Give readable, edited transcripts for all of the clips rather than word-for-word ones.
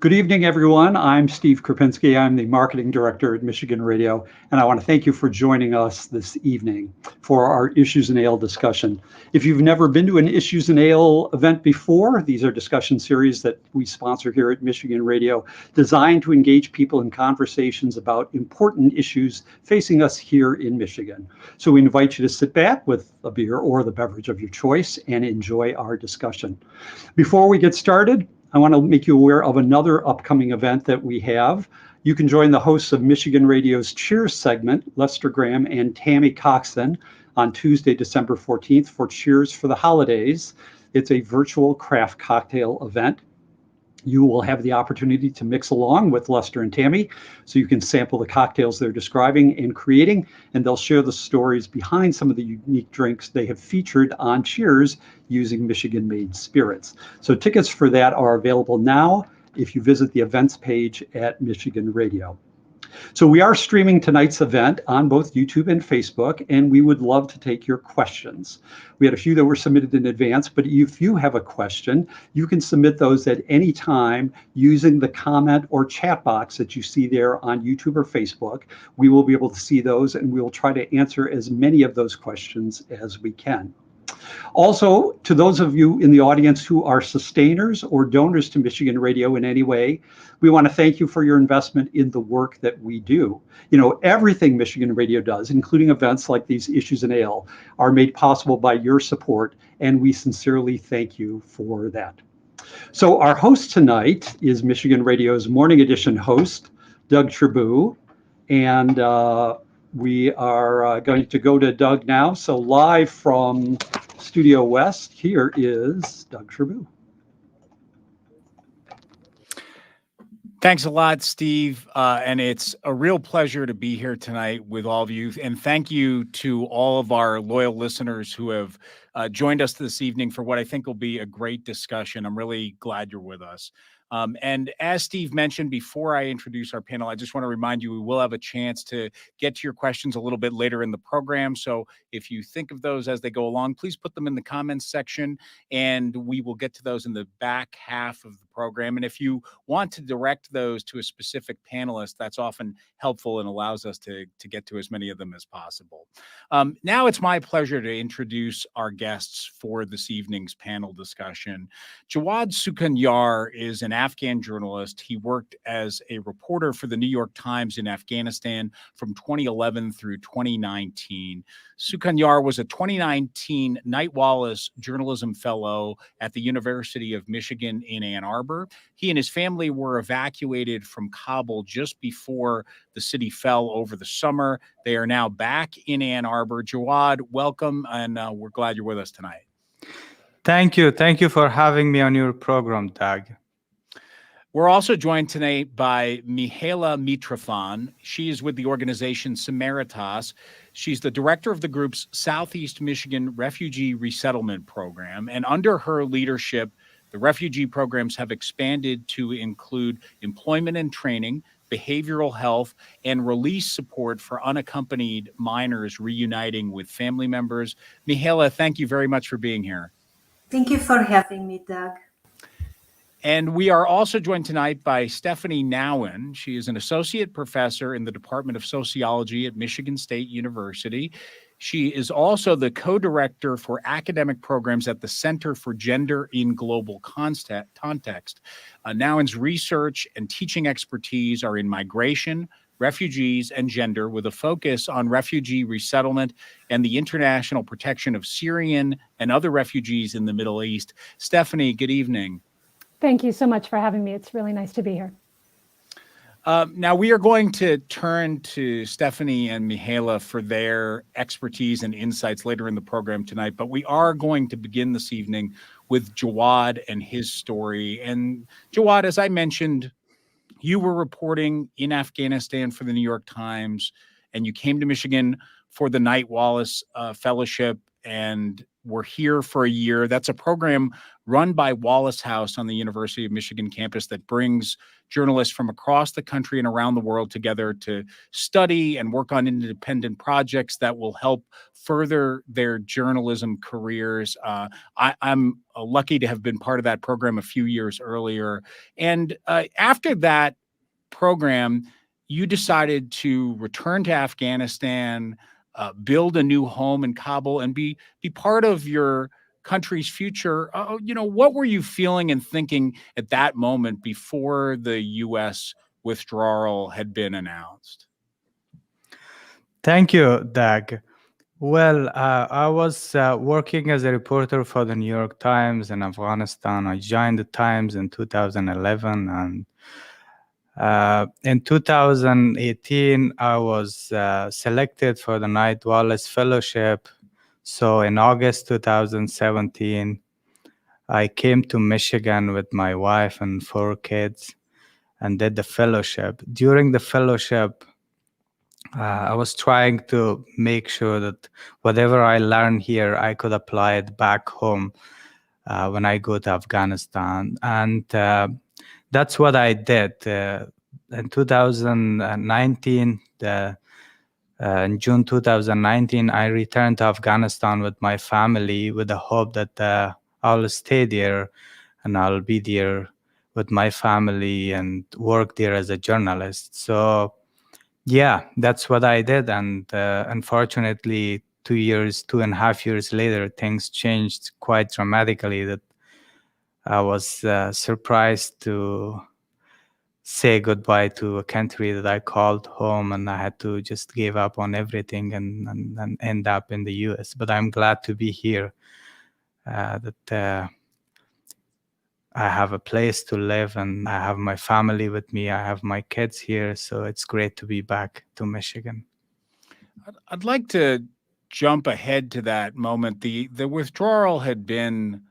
Good evening, everyone. I'm Steve Krupinski. I'm the marketing director at Michigan Radio, and I want to thank you for joining us this evening for our Issues in Ale discussion. If you've never been to an Issues in Ale event before, these are discussion series that we sponsor here at Michigan Radio, designed to engage people in conversations about important issues facing us here in Michigan. So we invite you to sit back with a beer or the beverage of your choice and enjoy our discussion. Before we get started, I want to make you aware of another upcoming event that we have. You can join the hosts of Michigan Radio's Cheers segment, Lester Graham and Tammy Coxon, on Tuesday, December 14th for Cheers for the Holidays. It's a virtual craft cocktail event. You will have the opportunity to mix along with Lester and Tammy, so you can sample the cocktails they're describing and creating, and they'll share the stories behind some of the unique drinks they have featured on Cheers using Michigan-made spirits. So tickets for that are available now if you visit the events page at Michigan Radio. So we are streaming tonight's event on both YouTube and Facebook, and we would love to take your questions. We had a few that were submitted in advance, but if you have a question, you can submit those at any time using the comment or chat box that you see there on YouTube or Facebook. We will be able to see those, and we will try to answer as many of those questions as we can. Also, to those of you in the audience who are sustainers or donors to Michigan Radio in any way, we want to thank you for your investment in the work that we do. You know, everything Michigan Radio does, including events like these Issues in Ale, are made possible by your support, and we sincerely thank you for that. So our host tonight is Michigan Radio's Morning Edition host, Doug Tribou, and we are going to go to Doug now. So live from Studio West, here is Doug Tribou. Thanks a lot, Steve. And it's a real pleasure to be here tonight with all of you. And thank you to all of our loyal listeners who have joined us this evening for what I think will be a great discussion. I'm really glad you're with us. And as Steve mentioned, before I introduce our panel, I just want to remind you, we will have a chance to get to your questions a little bit later in the program. So if you think of those as they go along, please put them in the comments section, and we will get to those in the back half of the program. And if you want to direct those to a specific panelist, that's often helpful and allows us to get to as many of them as possible. Now it's my pleasure to introduce our guests for this evening's panel discussion. Jawad Sukhanyar is an Afghan journalist. He worked as a reporter for the New York Times in Afghanistan from 2011 through 2019. Sukhanyar was a 2019 Knight Wallace Journalism Fellow at the University of Michigan in Ann Arbor. He and his family were evacuated from Kabul just before the city fell over the summer. They are now back in Ann Arbor. Jawad, welcome, and we're glad you're with us tonight. Thank you. Thank you for having me on your program, Doug. We're also joined tonight by Mihaela Mitrofan. She is with the organization Samaritas. She's the director of the group's Southeast Michigan Refugee Resettlement Program. And under her leadership, the refugee programs have expanded to include employment and training, behavioral health, and release support for unaccompanied minors reuniting with family members. Mihaela, thank you very much for being here. Thank you for having me, Doug. And we are also joined tonight by Stephanie Nawyn. She is an associate professor in the Department of Sociology at Michigan State University. She is also the co-director for academic programs at the Center for Gender in Global Context. Nawyn's research and teaching expertise are in migration, refugees, and gender, with a focus on refugee resettlement and the international protection of Syrian and other refugees in the Middle East. Stephanie, good evening. Thank you so much for having me. It's really nice to be here. Now, we are going to turn to Stephanie and Mihaela for their expertise and insights later in the program tonight, but we are going to begin this evening with Jawad and his story. And Jawad, as I mentioned, you were reporting in Afghanistan for the New York Times, and you came to Michigan for the Knight Wallace Fellowship. and we're here for a year. That's a program run by Wallace House on the University of Michigan campus that brings journalists from across the country and around the world together to study and work on independent projects that will help further their journalism careers. I'm lucky to have been part of that program a few years earlier. And after that program, you decided to return to Afghanistan, build a new home in Kabul, and be part of your country's future. What were you feeling and thinking at that moment before the U.S. withdrawal had been announced? Thank you, Doug. Well, I was working as a reporter for the New York Times in Afghanistan. I joined the Times in 2011, and in 2018, I was selected for the Knight Wallace Fellowship. So in August 2017, I came to Michigan with my wife and 4 kids and did the fellowship. During the fellowship, I was trying to make sure that whatever I learned here, I could apply it back home when I go to Afghanistan. And that's what I did. In 2019, in June 2019, I returned to Afghanistan with my family with the hope that I'll stay there and I'll be there with my family and work there as a journalist. So yeah, that's what I did. And unfortunately, 2.5 years later, things changed quite dramatically. That I was surprised to say goodbye to a country that I called home, and I had to just give up on everything and end up in the US. But I'm glad to be here, that I have a place to live and I have my family with me. I have my kids here. So it's great to be back to Michigan. I'd like to jump ahead to that moment. The withdrawal had been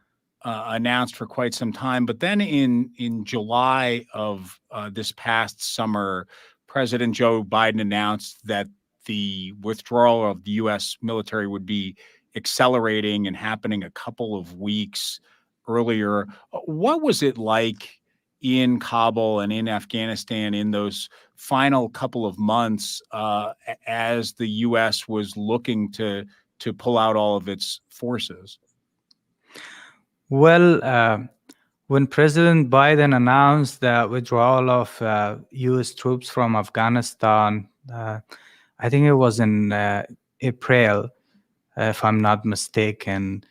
announced for quite some time, but then in July of this past summer, President Joe Biden announced that the withdrawal of the U.S. military would be accelerating and happening a couple of weeks earlier. What was it like in Kabul and in Afghanistan in those final couple of months as the U.S. was looking to pull out all of its forces? Well, when President Biden announced the withdrawal of U.S. troops from Afghanistan, I think it was in April, if I'm not mistaken.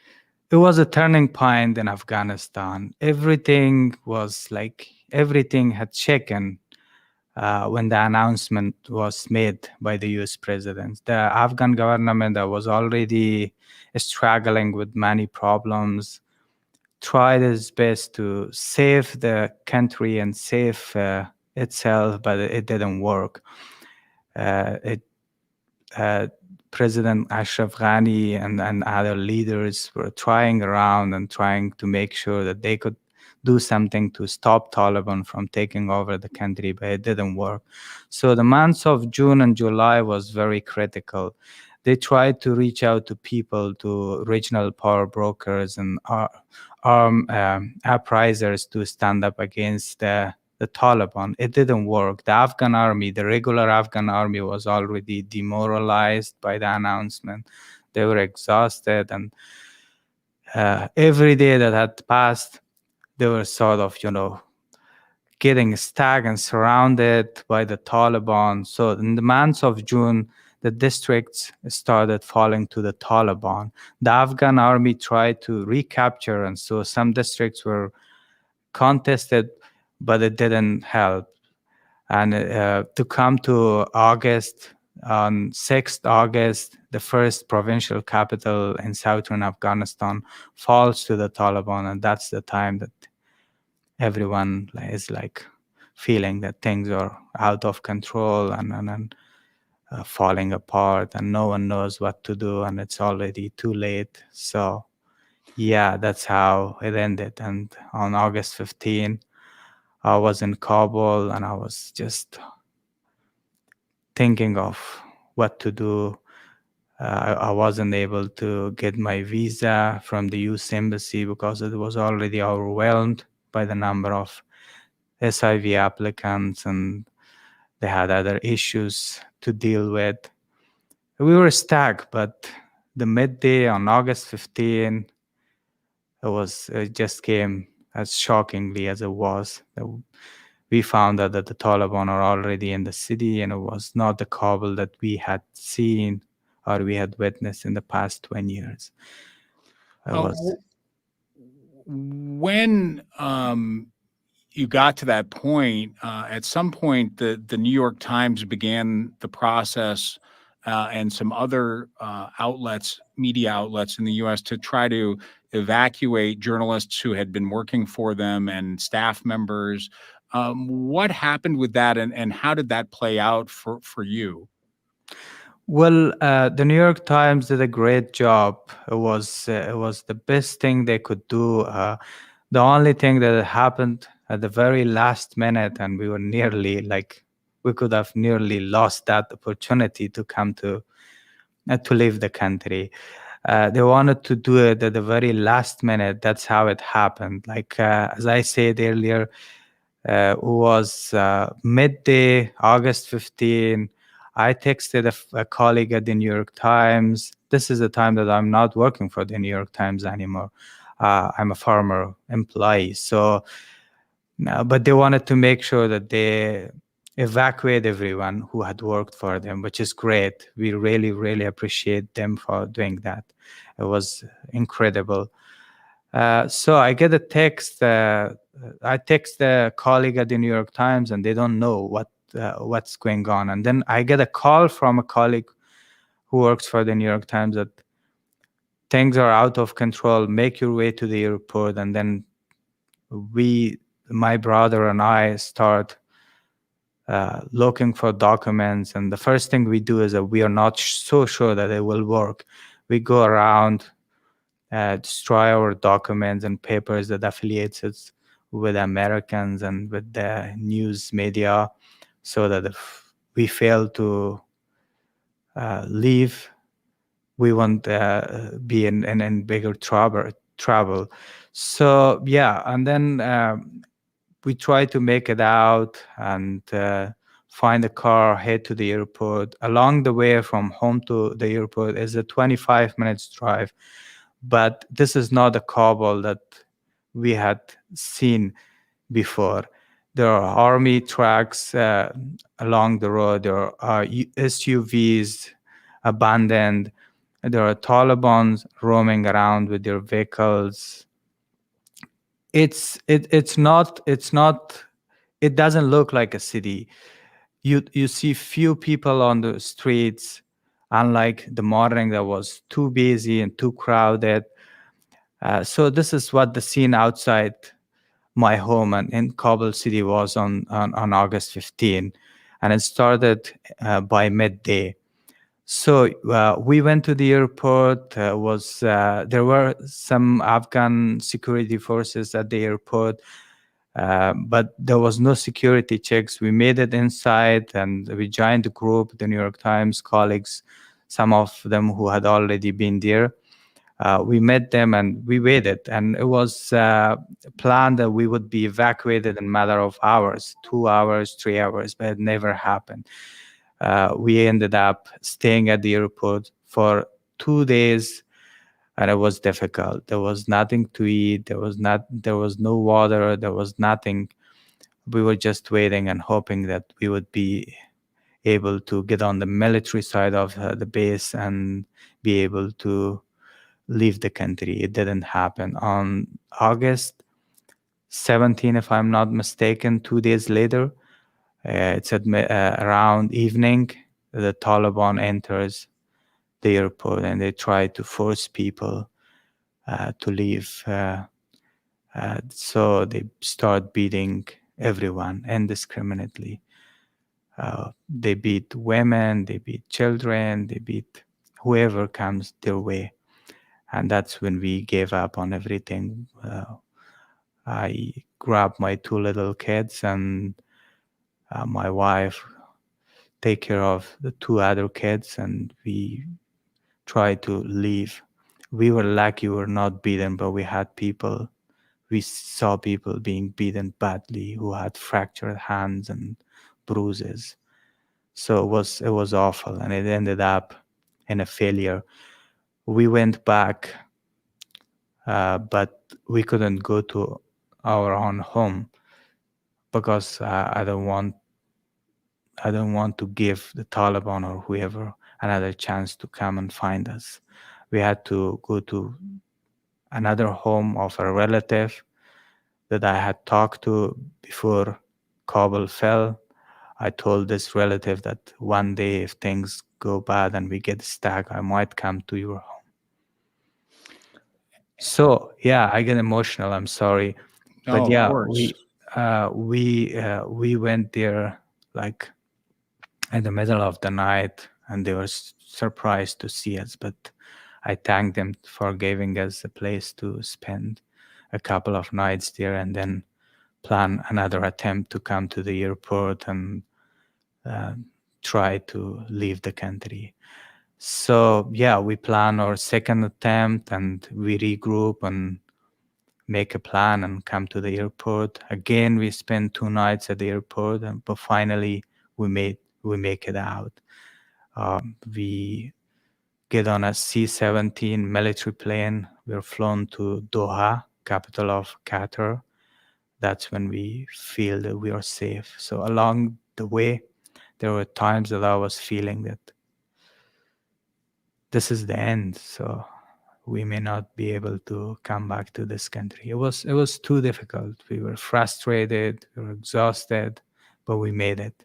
It was a turning point in Afghanistan. Everything had shaken when the announcement was made by the US president. The Afghan government that was already struggling with many problems tried its best to save the country and save itself, but it didn't work. President Ashraf Ghani and other leaders were trying around and trying to make sure that they could do something to stop Taliban from taking over the country, but it didn't work. So the months of June and July was very critical. They tried to reach out to people, to regional power brokers and armed uprisers to stand up against the Taliban. It didn't work. The Afghan army, the regular Afghan army, was already demoralized by the announcement. They were exhausted, and every day that had passed, they were sort of, getting stuck and surrounded by the Taliban. So in the months of June, the districts started falling to the Taliban. The Afghan army tried to recapture, and so some districts were contested, but it didn't help. And to come to August, on 6th August, the first provincial capital in southern Afghanistan falls to the Taliban, and that's the time that everyone is feeling that things are out of control and falling apart, and no one knows what to do, and it's already too late. So yeah, that's how it ended. And on August 15, I was in Kabul, and I was just thinking of what to do. I wasn't able to get my visa from the U.S. Embassy because it was already overwhelmed by the number of SIV applicants, and they had other issues to deal with. We were stuck, but the midday on August 15, it just came as shockingly as it was. We found out that the Taliban are already in the city, and it was not the Kabul that we had seen or we had witnessed in the past 20 years. When you got to that point, at some point, the New York Times began the process, and some other media outlets in the U.S. to try to evacuate journalists who had been working for them and staff members. What happened with that, and how did that play out for you? Well, the New York Times did a great job. It was the best thing they could do. The only thing that happened at the very last minute, and we could have nearly lost that opportunity to come to leave the country. They wanted to do it at the very last minute. That's how it happened. As I said earlier, it was midday, August 15. I texted a colleague at the New York Times. This is the time that I'm not working for the New York Times anymore. I'm a former employee. But they wanted to make sure that they evacuate everyone who had worked for them, which is great. We really, really appreciate them for doing that. It was incredible. So I get a text. I text a colleague at the New York Times, and they don't know what's going on. And then I get a call from a colleague who works for the New York Times that things are out of control. Make your way to the airport. And then my brother and I start looking for documents. And the first thing we do is that we are not so sure that it will work. We go around, destroy our documents and papers that affiliates us with Americans and with the news media, so that if we fail to leave, we won't be in bigger trouble. So yeah, and then we try to make it out and find a car, head to the airport. Along the way from home to the airport is a 25 minutes drive. But this is not the Kabul that we had seen before. There are army trucks along the road. There are SUVs abandoned. There are Taliban roaming around with their vehicles. It doesn't look like a city. You see few people on the streets, unlike the morning that was too busy and too crowded. So this is what the scene outside my home and in Kabul city was on August 15. And it started by midday. So we went to the airport. There were some Afghan security forces at the airport, but there was no security checks. We made it inside, and we joined the group, the New York Times colleagues, some of them who had already been there. We met them and we waited, and it was planned that we would be evacuated in a matter of hours, 2 hours, 3 hours, but it never happened. We ended up staying at the airport for 2 days, and it was difficult. There was nothing to eat. There was no water. There was nothing. We were just waiting and hoping that we would be able to get on the military side of the base and be able to leave the country. It didn't happen. On August 17, if I'm not mistaken, 2 days later, it's around evening, the Taliban enters the airport and they try to force people to leave. So they start beating everyone indiscriminately. They beat women, they beat children, they beat whoever comes their way. And that's when we gave up on everything. I grabbed my 2 little kids, and my wife take care of the 2 other kids, and we try to leave. We were lucky we were not beaten, but we saw people being beaten badly who had fractured hands and bruises. So it was awful, and it ended up in a failure. We went back, but we couldn't go to our own home because I don't want to give the Taliban or whoever another chance to come and find us. We had to go to another home of a relative that I had talked to before Kabul fell. I told this relative that one day if things go bad and we get stuck, I might come to your home. So yeah, I get emotional. I'm sorry, but of yeah, course. we went there like in the middle of the night, and they were surprised to see us. But I thanked them for giving us a place to spend a couple of nights there, and then plan another attempt to come to the airport and try to leave the country. So yeah, we plan our second attempt, and we regroup and make a plan and come to the airport. Again, we spend 2 nights at the airport, but finally we make it out. We get on a C-17 military plane. We're flown to Doha, capital of Qatar. That's when we feel that we are safe. So along the way, there were times that I was feeling that this is the end. So we may not be able to come back to this country. It was too difficult. We were frustrated, we were exhausted, but we made it.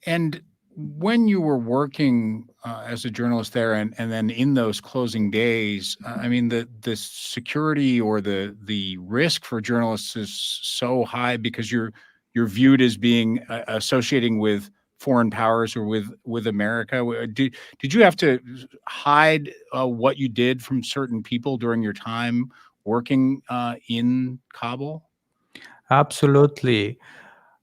And when you were working as a journalist there, and then in those closing days, I mean, the security or the risk for journalists is so high because you're viewed as being associating with foreign powers or with America. Did you have to hide what you did from certain people during your time working in Kabul? Absolutely.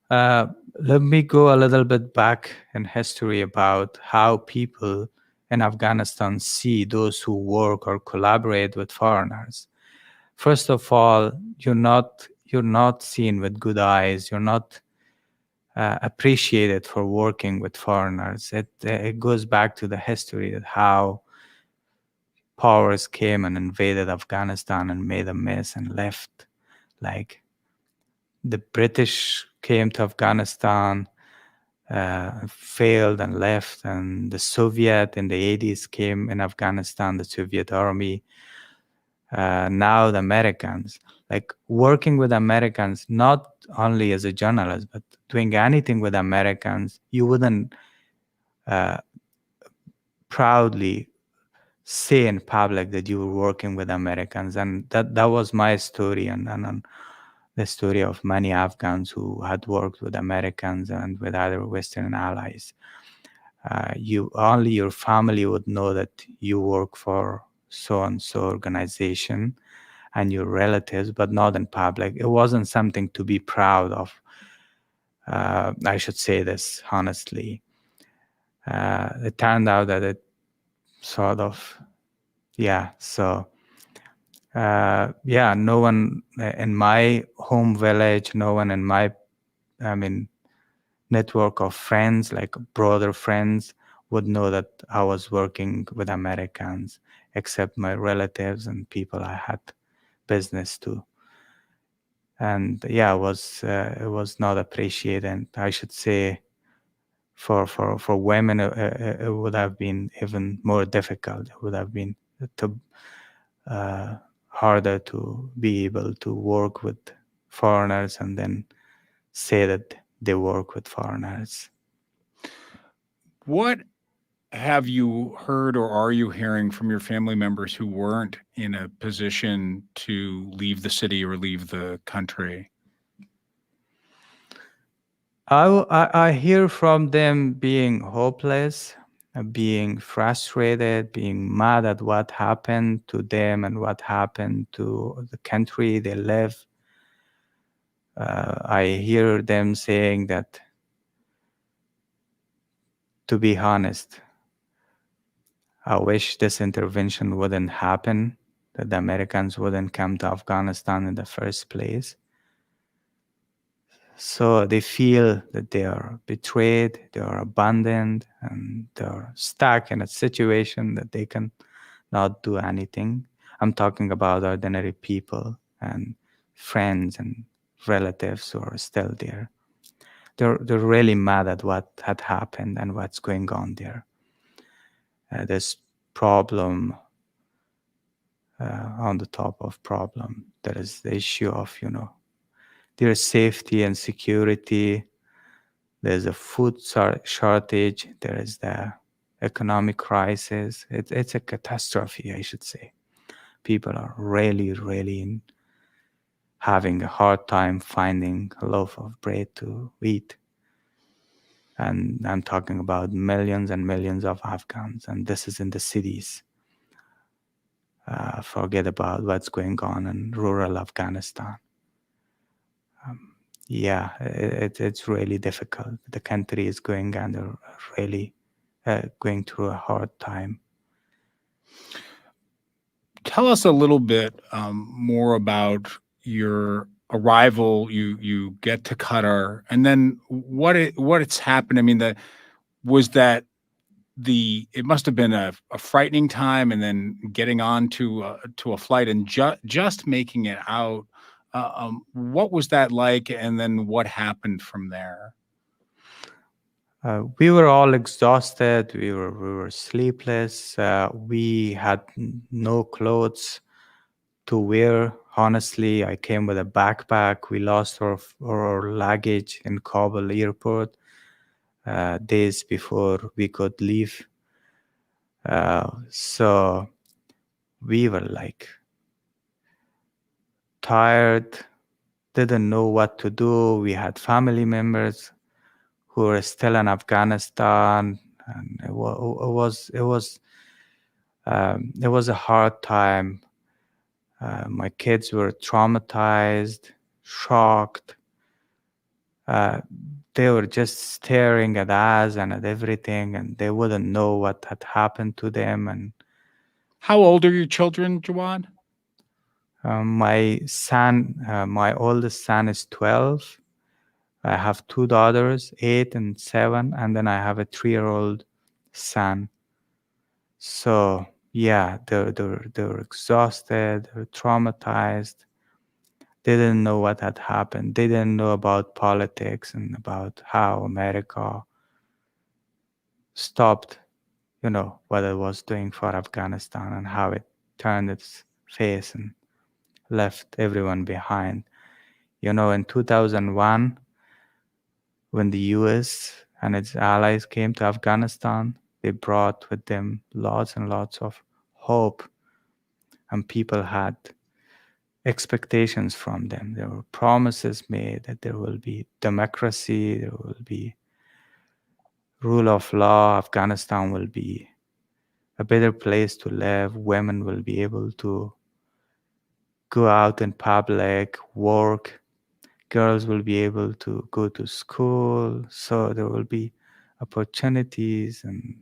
Let me go a little bit back in history about how people in Afghanistan see those who work or collaborate with foreigners. First of all, you're not seen with good eyes. You're not appreciated for working with foreigners. It goes back to the history of how powers came and invaded Afghanistan and made a mess and left. Like the British came to Afghanistan, failed and left, and the Soviet in the 80s came in Afghanistan, the Soviet army. Now the Americans, like working with Americans, not only as a journalist, but doing anything with Americans, you wouldn't proudly say in public that you were working with Americans. And that was my story and the story of many Afghans who had worked with Americans and with other Western allies. Only your family would know that you work for so-and-so organization and your relatives, but not in public. It wasn't something to be proud of. I should say this honestly. It turned out that it sort of, so no one in my home village, no one in my, network of friends, like broader friends, would know that I was working with Americans, except my relatives and people I had business to. And it was not appreciated. I should say, for women, it would have been even more difficult. It would have been harder to be able to work with foreigners and then say that they work with foreigners. What have you heard or are you hearing from your family members who weren't in a position to leave the city or leave the country? I hear from them being hopeless, being frustrated, being mad at what happened to them and what happened to the country they live. I hear them saying that, to be honest, I wish this intervention wouldn't happen, that the Americans wouldn't come to Afghanistan in the first place. So they feel that they are betrayed, they are abandoned, and they're stuck in a situation that they can not do anything. I'm talking about ordinary people and friends and relatives who are still there. They're really mad at what had happened and what's going on there. This problem on the top of problem, there is the issue of, their safety and security. There's a food shortage. There is the economic crisis. It's a catastrophe, I should say. People are really having a hard time finding a loaf of bread to eat. And I'm talking about millions and millions of Afghans, and this is in the cities. Forget about what's going on in rural Afghanistan. It's really difficult. The country is going under really going through a hard time. Tell us a little bit more about your arrival. You get to Qatar, and then what's happened. I mean, it must have been a frightening time, and then getting on to a flight and just making it out. What was that like, and then what happened from there? We were all exhausted. We were sleepless. We had no clothes to wear. Honestly, I came with a backpack. We lost our luggage in Kabul airport days before we could leave. So we were like tired, didn't know what to do. We had family members who were still in Afghanistan, and it was a hard time. My kids were traumatized, shocked. They were just staring at us and at everything, and they wouldn't know what had happened to them. And how old are your children, Jawad? My oldest son is 12. I have two daughters, 8 and 7, and then I have a 3-year-old son. So yeah, they're exhausted, they're traumatized. They didn't know what had happened. They didn't know about politics and about how America stopped, what it was doing for Afghanistan and how it turned its face and left everyone behind. In 2001, when the US and its allies came to Afghanistan, they brought with them lots and lots of hope, and people had expectations from them. There were promises made that there will be democracy, there will be rule of law, Afghanistan will be a better place to live, women will be able to go out in public, work, girls will be able to go to school, so there will be opportunities and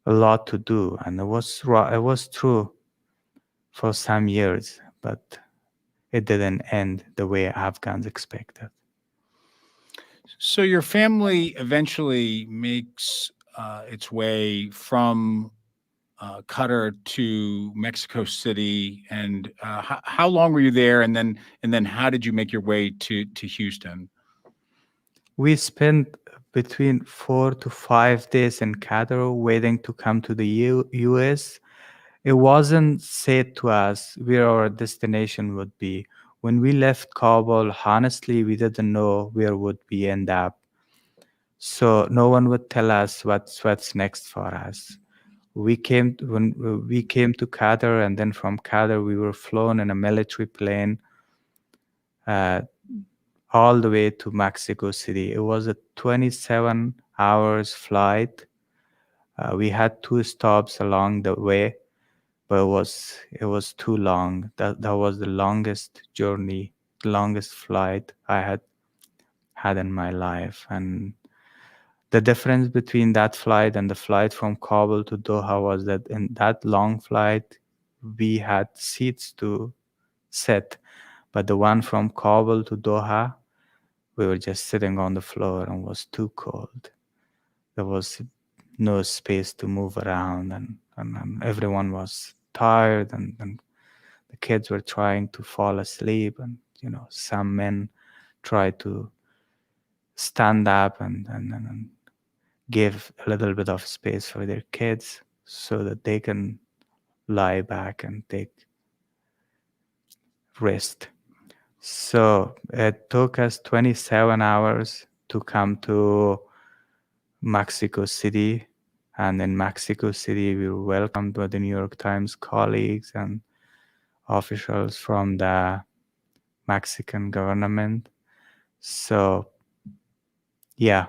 a lot to do. And it was true for some years, but it didn't end the way Afghans expected. So your family eventually makes its way from Qatar to Mexico City, and how long were you there? And then how did you make your way to Houston? We spent between 4 to 5 days in Qatar waiting to come to the US. It wasn't said to us where our destination would be. When we left Kabul, honestly, we didn't know where would we end up. So no one would tell us what's next for us. When we came to Qatar, and then from Qatar we were flown in a military plane all the way to Mexico City. It was a 27 hours flight. We had 2 stops along the way, but it was too long. That was the longest journey, the longest flight I had in my life. And The difference between that flight and the flight from Kabul to Doha was that in that long flight, we had seats to sit, but the one from Kabul to Doha, we were just sitting on the floor and it was too cold. There was no space to move around, and everyone was tired, and the kids were trying to fall asleep, and some men tried to stand up and give a little bit of space for their kids so that they can lie back and take rest. So it took us 27 hours to come to Mexico City. And in Mexico City, we were welcomed by the New York Times colleagues and officials from the Mexican government. So, yeah,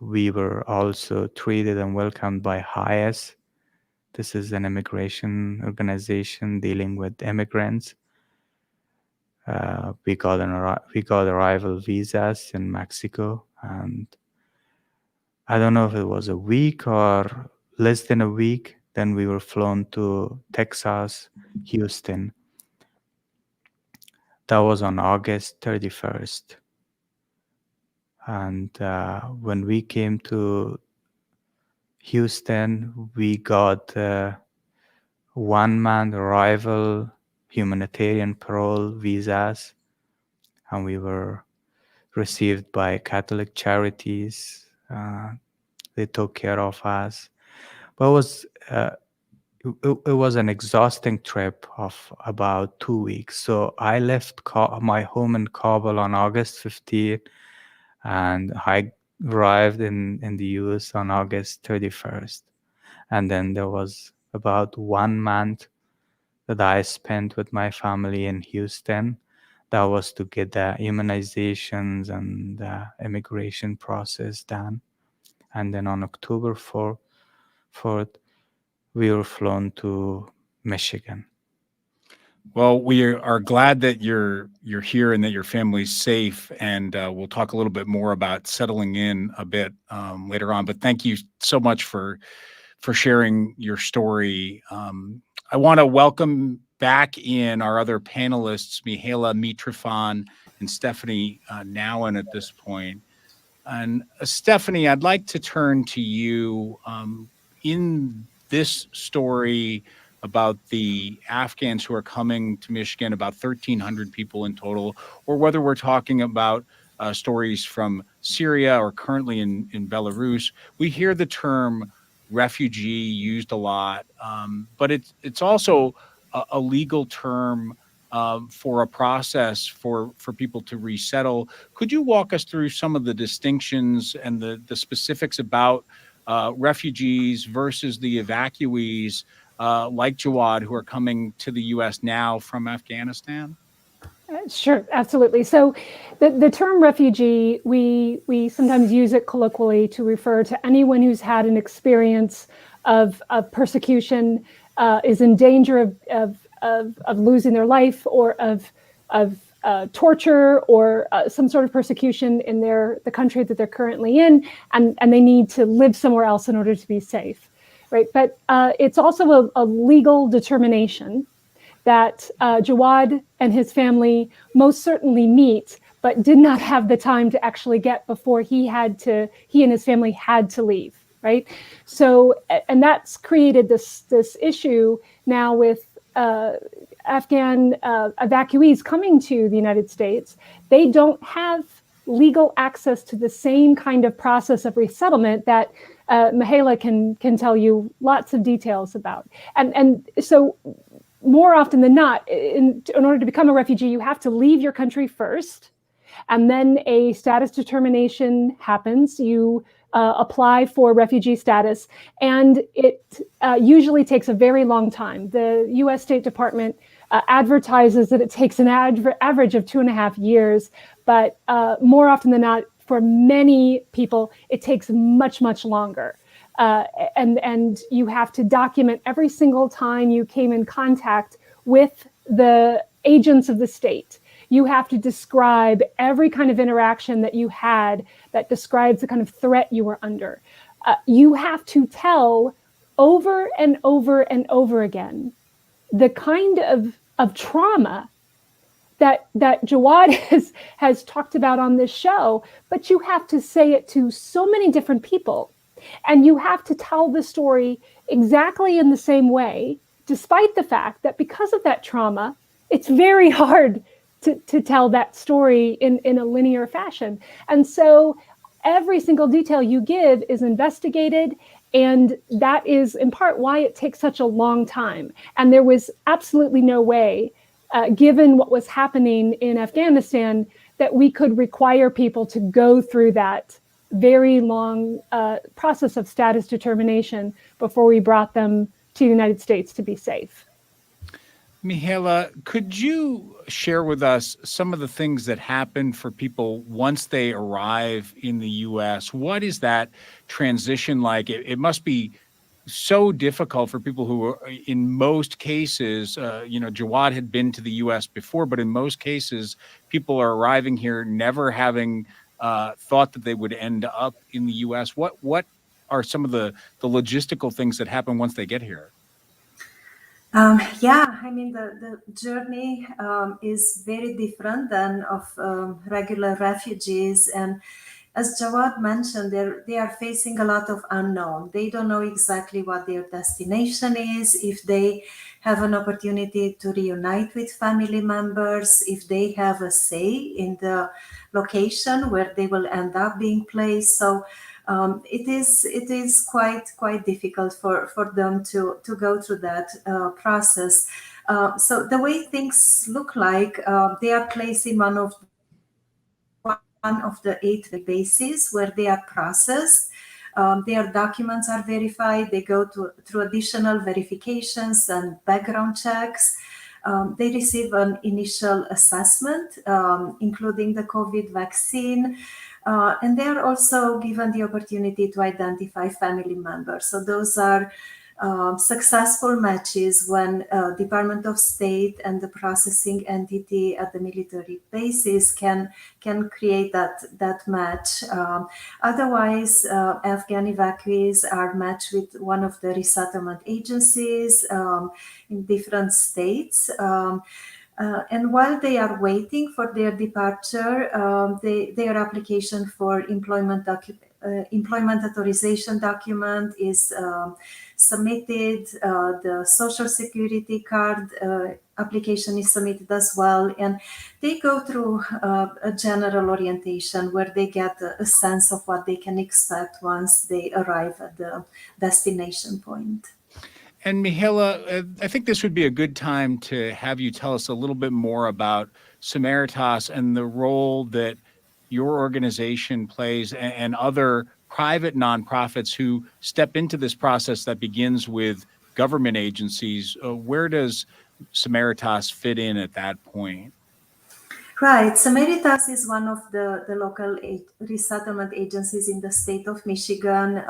we were also treated and welcomed by HIAS. This is an immigration organization dealing with immigrants. We got arrival visas in Mexico, and I don't know if it was a week or less than a week. Then we were flown to Texas, Houston. That was on August 31st. And when we came to Houston, we got one-man arrival humanitarian parole visas, and we were received by Catholic charities. They took care of us. But it was an exhausting trip of about 2 weeks. So I left my home in Kabul on August 15th, and I arrived in the US on August 31st. And then there was about 1 month that I spent with my family in Houston. That was to get the immunizations and the immigration process done. And then on October 4th, we were flown to Michigan. Well, we are glad that you're here and that your family's safe, and we'll talk a little bit more about settling in a bit later on. But thank you so much for sharing your story. I want to welcome back in our other panelists, Mihaela, Mitrofan, and Stephanie Nawyn at this point. And Stephanie, I'd like to turn to you in this story about the Afghans who are coming to Michigan, about 1,300 people in total, or whether we're talking about stories from Syria or currently in Belarus. We hear the term refugee used a lot, but it's also a legal term for a process for people to resettle. Could you walk us through some of the distinctions and the specifics about refugees versus the evacuees like Jawad who are coming to the U.S. now from Afghanistan? Sure, absolutely. So the term refugee, we sometimes use it colloquially to refer to anyone who's had an experience of persecution, is in danger of losing their life, or of torture, or some sort of persecution in the country that they're currently in, and they need to live somewhere else in order to be safe, right? But it's also a legal determination that Jawad and his family most certainly meet, but did not have the time to actually get before he and his family had to leave, right? So, and that's created this issue now with Afghan evacuees coming to the United States. They don't have legal access to the same kind of process of resettlement that Mihaela can tell you lots of details about. And so more often than not, in order to become a refugee, you have to leave your country first, and then a status determination happens. You apply for refugee status, and it usually takes a very long time. The U.S. State Department advertises that it takes an average of 2.5 years, but more often than not, for many people, it takes much, much longer. And you have to document every single time you came in contact with the agents of the state. you have to describe every kind of interaction that you had that describes the kind of threat you were under. You have to tell over and over and over again the kind of trauma that Jawad has talked about on this show, but you have to say it to so many different people. And you have to tell the story exactly in the same way, despite the fact that because of that trauma, it's very hard to tell that story in a linear fashion. And so every single detail you give is investigated, and that is in part why it takes such a long time. And there was absolutely no way, given what was happening in Afghanistan, that we could require people to go through that very long process of status determination before we brought them to the United States to be safe. Mihaela, could you share with us some of the things that happen for people once they arrive in the U.S.? What is that transition like? It must be so difficult for people who are, in most cases, Jawad had been to the U.S. before, but in most cases, people are arriving here never having thought that they would end up in the U.S. What are some of the logistical things that happen once they get here? Yeah, I mean, the journey is very different than of regular refugees. And as Jawad mentioned, they are facing a lot of unknown. They don't know exactly what their destination is, if they have an opportunity to reunite with family members, if they have a say in the location where they will end up being placed. So it is quite difficult for them to go through that process. So the way things look like, they are placed in one of the 8 bases where they are processed. Their documents are verified. They go through additional verifications and background checks. They receive an initial assessment, including the COVID vaccine. And they are also given the opportunity to identify family members. So those are successful matches when Department of State and the processing entity at the military bases can create that match. Otherwise, Afghan evacuees are matched with one of the resettlement agencies in different states. And while they are waiting for their departure, their application for employment authorization document is submitted. The Social Security card application is submitted as well. And they go through a general orientation where they get a sense of what they can expect once they arrive at the destination point. And Mihaela, I think this would be a good time to have you tell us a little bit more about Samaritas and the role that your organization plays and other private nonprofits who step into this process that begins with government agencies. Where does Samaritas fit in at that point? Right. Samaritas is one of the local resettlement agencies in the state of Michigan.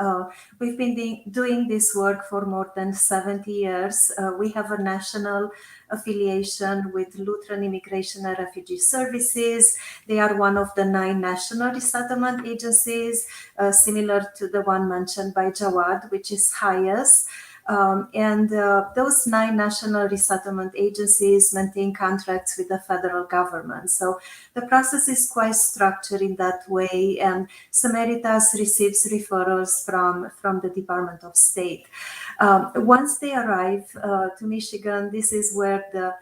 We've been doing this work for more than 70 years. We have a national affiliation with Lutheran Immigration and Refugee Services. They are one of the 9 national resettlement agencies, similar to the one mentioned by Jawad, which is highest. And those 9 national resettlement agencies maintain contracts with the federal government. So the process is quite structured in that way, and Samaritas receives referrals from the Department of State. Once they arrive to Michigan, this is where the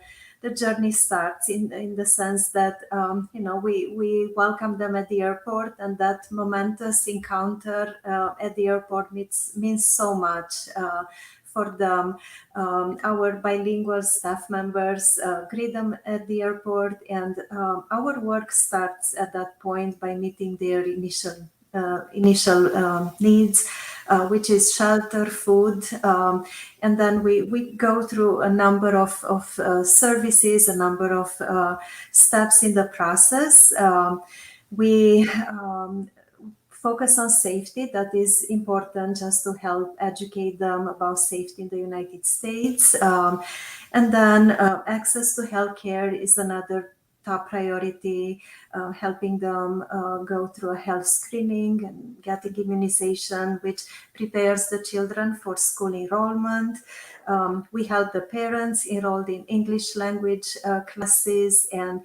journey starts in the sense that, we welcome them at the airport, and that momentous encounter at the airport means so much for them. Our bilingual staff members greet them at the airport, and our work starts at that point by meeting their initial needs, which is shelter, food, and then we go through a number of services, a number of steps in the process. We focus on safety. That is important, just to help educate them about safety in the United States. And then access to healthcare is another top priority, helping them go through a health screening and getting immunization, which prepares the children for school enrollment. We help the parents enrolled in English language classes, and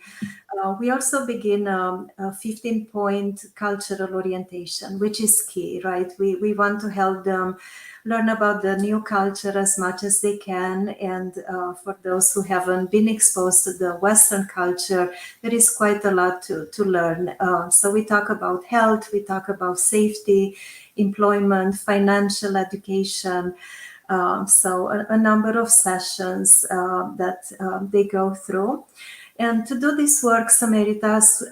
we also begin a 15-point cultural orientation, which is key, right? We want to help them learn about the new culture as much as they can. And for those who haven't been exposed to the Western culture, there is quite a lot to learn. So we talk about health, we talk about safety, employment, financial education. So a number of sessions that they go through. And to do this work, Samaritas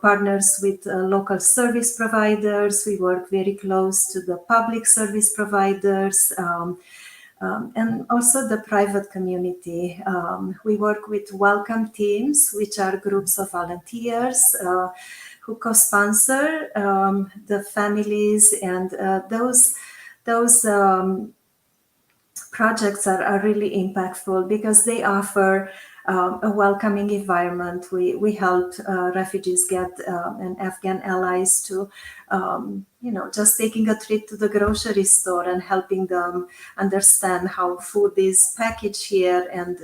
partners with local service providers. We work very close to the public service providers and also the private community. We work with welcome teams, which are groups of volunteers who co-sponsor the families, and those projects are really impactful because they offer a welcoming environment. We help refugees get and Afghan allies to, just taking a trip to the grocery store and helping them understand how food is packaged here, and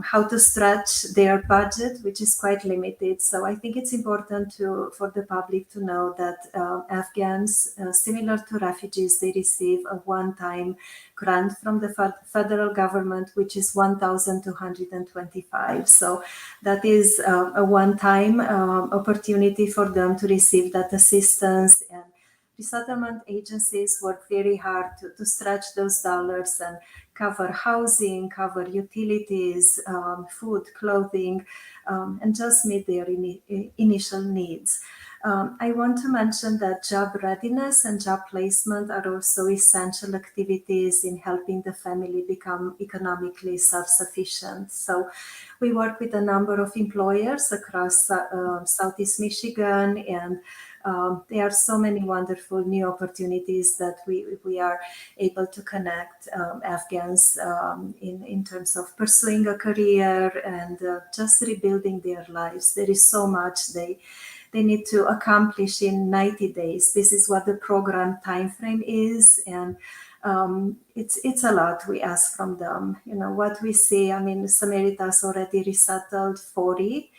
how to stretch their budget, which is quite limited. So I think it's important for the public to know that Afghans, similar to refugees, they receive a one-time grant from the federal government, which is $1,225. So that is a one-time opportunity for them to receive that assistance. And resettlement agencies work very hard to stretch those dollars and cover housing, cover utilities, food, clothing, and just meet their initial needs. I want to mention that job readiness and job placement are also essential activities in helping the family become economically self-sufficient. So we work with a number of employers across Southeast Michigan, and there are so many wonderful new opportunities that we are able to connect Afghans in terms of pursuing a career and just rebuilding their lives. There is so much they need to accomplish in 90 days. This is what the program timeframe is, and it's a lot we ask from them. What we see, Samaritas already resettled 40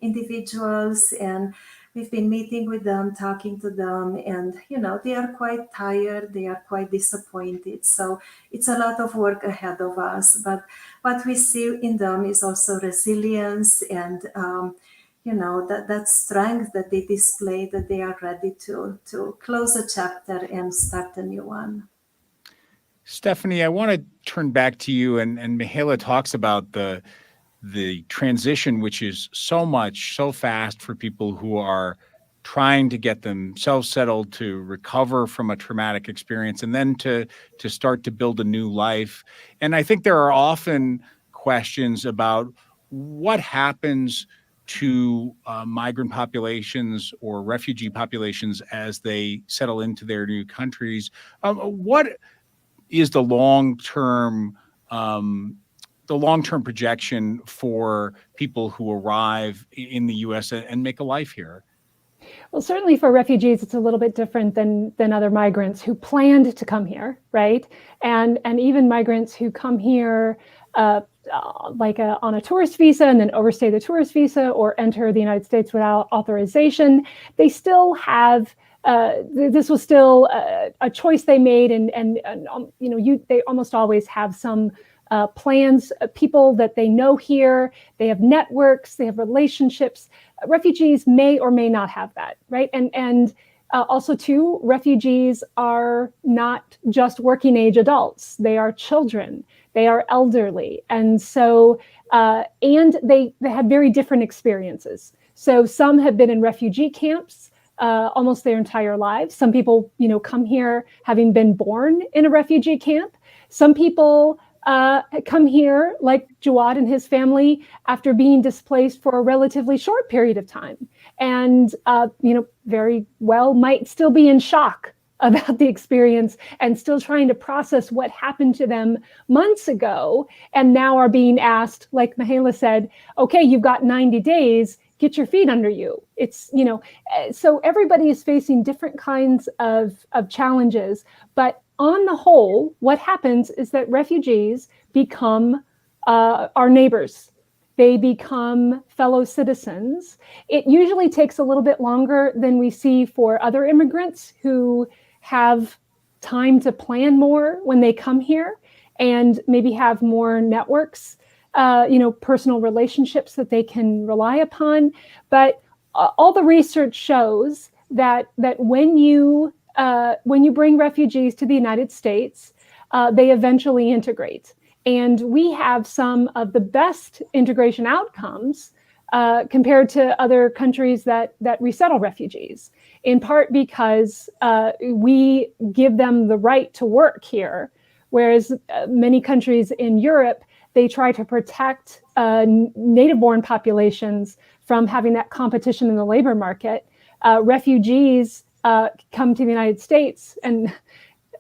individuals, and we've been meeting with them, talking to them, and they are quite tired, they are quite disappointed. So it's a lot of work ahead of us. But what we see in them is also resilience and that strength that they display, that they are ready to close a chapter and start a new one. Stephanie, I want to turn back to you, and Mihaela talks about the transition, which is so fast for people who are trying to get themselves settled, to recover from a traumatic experience, and then to start to build a new life. And I think there are often questions about what happens to migrant populations or refugee populations as they settle into their new countries. What is the long-term projection for people who arrive in the U.S. and make a life here? Well, certainly for refugees, it's a little bit different than other migrants who planned to come here, right? And even migrants who come here on a tourist visa and then overstay the tourist visa or enter the United States without authorization, they still have this was still a choice they made, and they almost always have some plans, people that they know here, they have networks, they have relationships. Refugees may or may not have that, right? And also too, refugees are not just working age adults, they are children, they are elderly. And so, and they have very different experiences. So some have been in refugee camps almost their entire lives. Some people, come here having been born in a refugee camp. Some people come here, like Jawad and his family, after being displaced for a relatively short period of time, and very well might still be in shock about the experience and still trying to process what happened to them months ago, and now are being asked, like Mihaela said, okay, you've got 90 days, get your feet under you. It's, so everybody is facing different kinds of challenges, but on the whole, what happens is that refugees become our neighbors. They become fellow citizens. It usually takes a little bit longer than we see for other immigrants who have time to plan more when they come here and maybe have more networks, personal relationships that they can rely upon. But all the research shows that when you bring refugees to the United States, they eventually integrate. And we have some of the best integration outcomes compared to other countries that resettle refugees, in part because we give them the right to work here, whereas many countries in Europe, they try to protect native-born populations from having that competition in the labor market. Refugees come to the United States and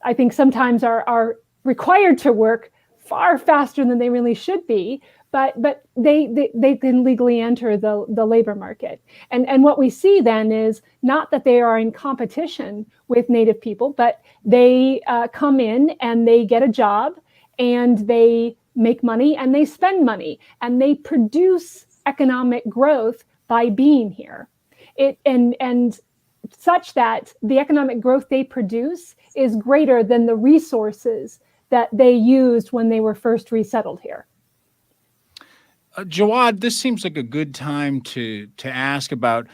I think sometimes are required to work far faster than they really should be, but they can legally enter the labor market. And what we see then is not that they are in competition with Native people, but they come in and they get a job and they make money and they spend money and they produce economic growth by being here. And such that the economic growth they produce is greater than the resources that they used when they were first resettled here. Jawad, this seems like a good time to ask about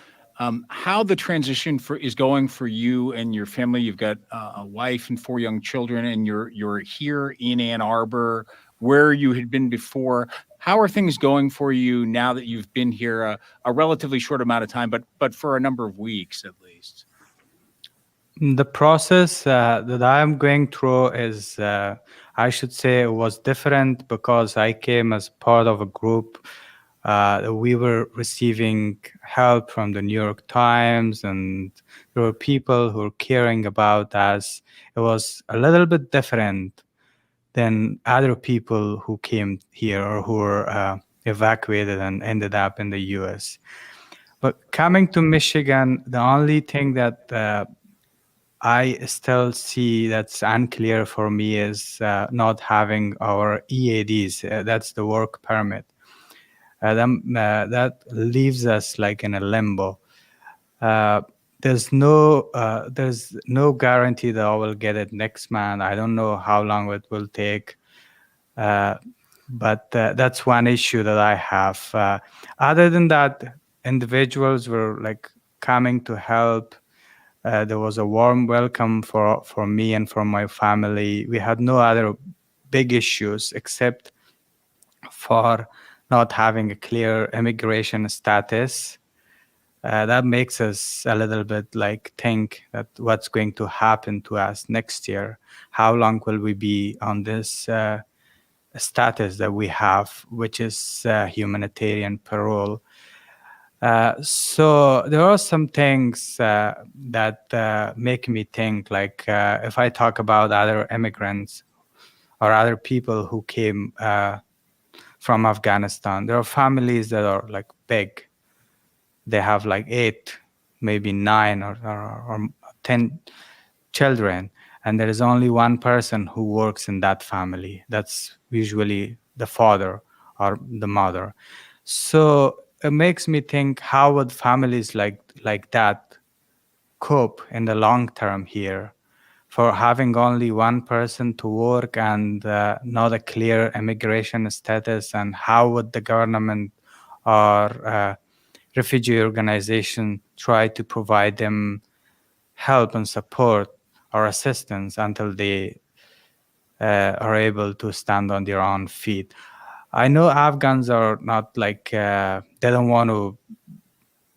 how the transition is going for you and your family. You've got a wife and 4 young children, and you're here in Ann Arbor, where you had been before. How are things going for you now that you've been here a relatively short amount of time, but for a number of weeks at least? The process that I am going through is, I should say, it was different because I came as part of a group. We were receiving help from the New York Times, and there were people who were caring about us. It was a little bit different than other people who came here or who were evacuated and ended up in the US. But coming to Michigan, the only thing that I still see that's unclear for me is not having our EADs. That's the work permit. That leaves us like in a limbo. There's no guarantee that I will get it next month. I don't know how long it will take. But that's one issue that I have. Other than that, individuals were like coming to help. There was a warm welcome for me and for my family. We had no other big issues except for not having a clear immigration status. That makes us a little bit like think that what's going to happen to us next year. How long will we be on this status that we have, which is humanitarian parole? So there are some things that make me think, like if I talk about other immigrants or other people who came from Afghanistan, there are families that are like big. They have like 8, maybe 9 or 10 children, and there is only one person who works in that family. That's usually the father or the mother. So it makes me think, how would families like that cope in the long term here, for having only one person to work and not a clear immigration status? And how would the government or refugee organization try to provide them help and support or assistance until they are able to stand on their own feet? I know Afghans are not like, they don't want to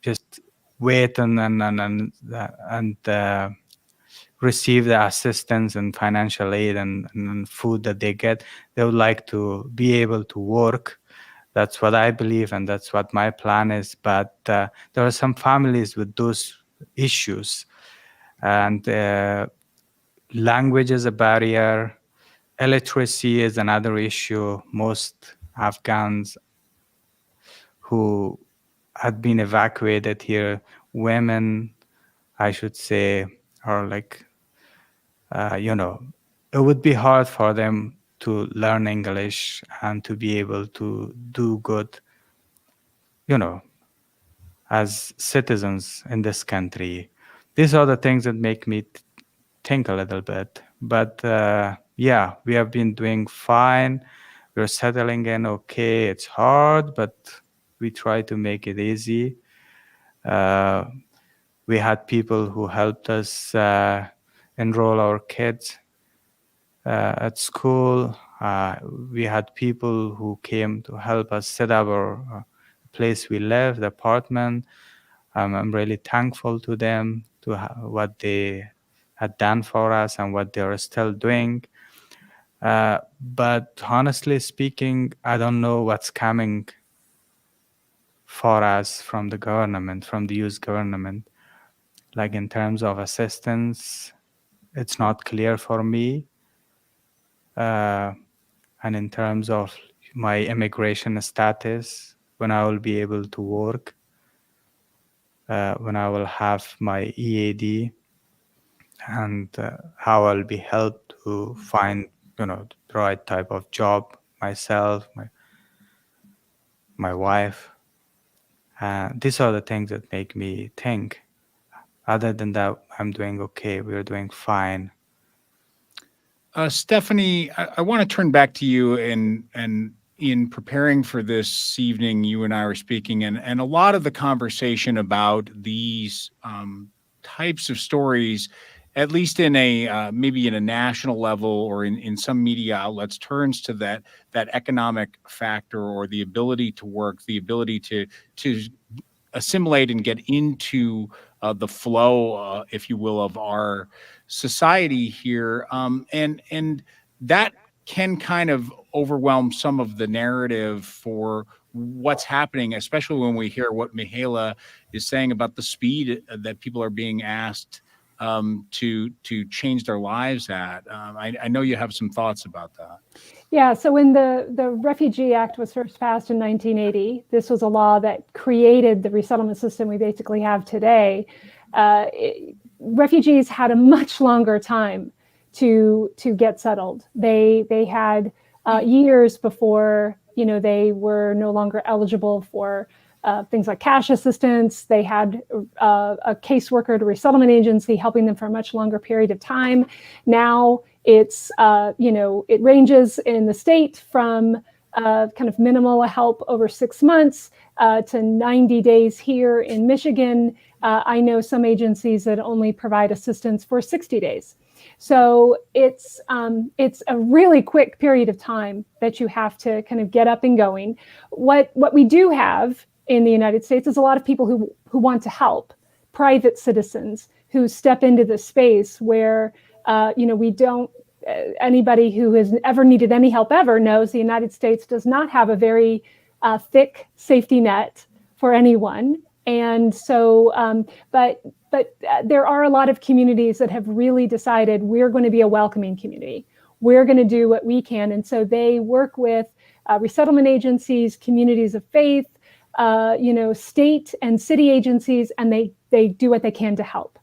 just wait and receive the assistance and financial aid and food that they get. They would like to be able to work. That's what I believe, and that's what my plan is. But there are some families with those issues, and language is a barrier. Illiteracy is another issue. Most Afghans who had been evacuated here, women, I should say, are like, it would be hard for them to learn English and to be able to do good, as citizens in this country. These are the things that make me think a little bit. But yeah, we have been doing fine. We're settling in okay. It's hard, but we try to make it easy. We had people who helped us enroll our kids at school. We had people who came to help us set up our place we live, the apartment. I'm really thankful to them, to what they had done for us and what they are still doing. But honestly speaking, I don't know what's coming for us from the government, from the US government. Like in terms of assistance, it's not clear for me. And in terms of my immigration status, when I will be able to work, when I will have my EAD, and how I'll be helped to find, the right type of job myself, my wife. These are the things that make me think. Other than that, I'm doing okay. We're doing fine. Stephanie, I want to turn back to you, and in preparing for this evening, you and I were speaking, and a lot of the conversation about these types of stories, at least in a maybe in a national level or in some media outlets, turns to that economic factor, or the ability to work, the ability to assimilate and get into the flow, if you will, of our society here, and that can kind of overwhelm some of the narrative for what's happening, especially when we hear what Mihaela is saying about the speed that people are being asked to change their lives at. I know you have some thoughts about that. Yeah, so when the Refugee Act was first passed in 1980, this was a law that created the resettlement system we basically have today. Refugees had a much longer time to get settled. They had years before they were no longer eligible for things like cash assistance. They had a caseworker at a resettlement agency helping them for a much longer period of time. Now it's, it ranges in the state from kind of minimal help over 6 months to 90 days here in Michigan. I know some agencies that only provide assistance for 60 days. So it's a really quick period of time that you have to kind of get up and going. What we do have in the United States is a lot of people who want to help, private citizens who step into the space where we don't. Anybody who has ever needed any help ever knows the United States does not have a very thick safety net for anyone. And so, but there are a lot of communities that have really decided we're going to be a welcoming community. We're going to do what we can. And so they work with resettlement agencies, communities of faith, state and city agencies, and they do what they can to help.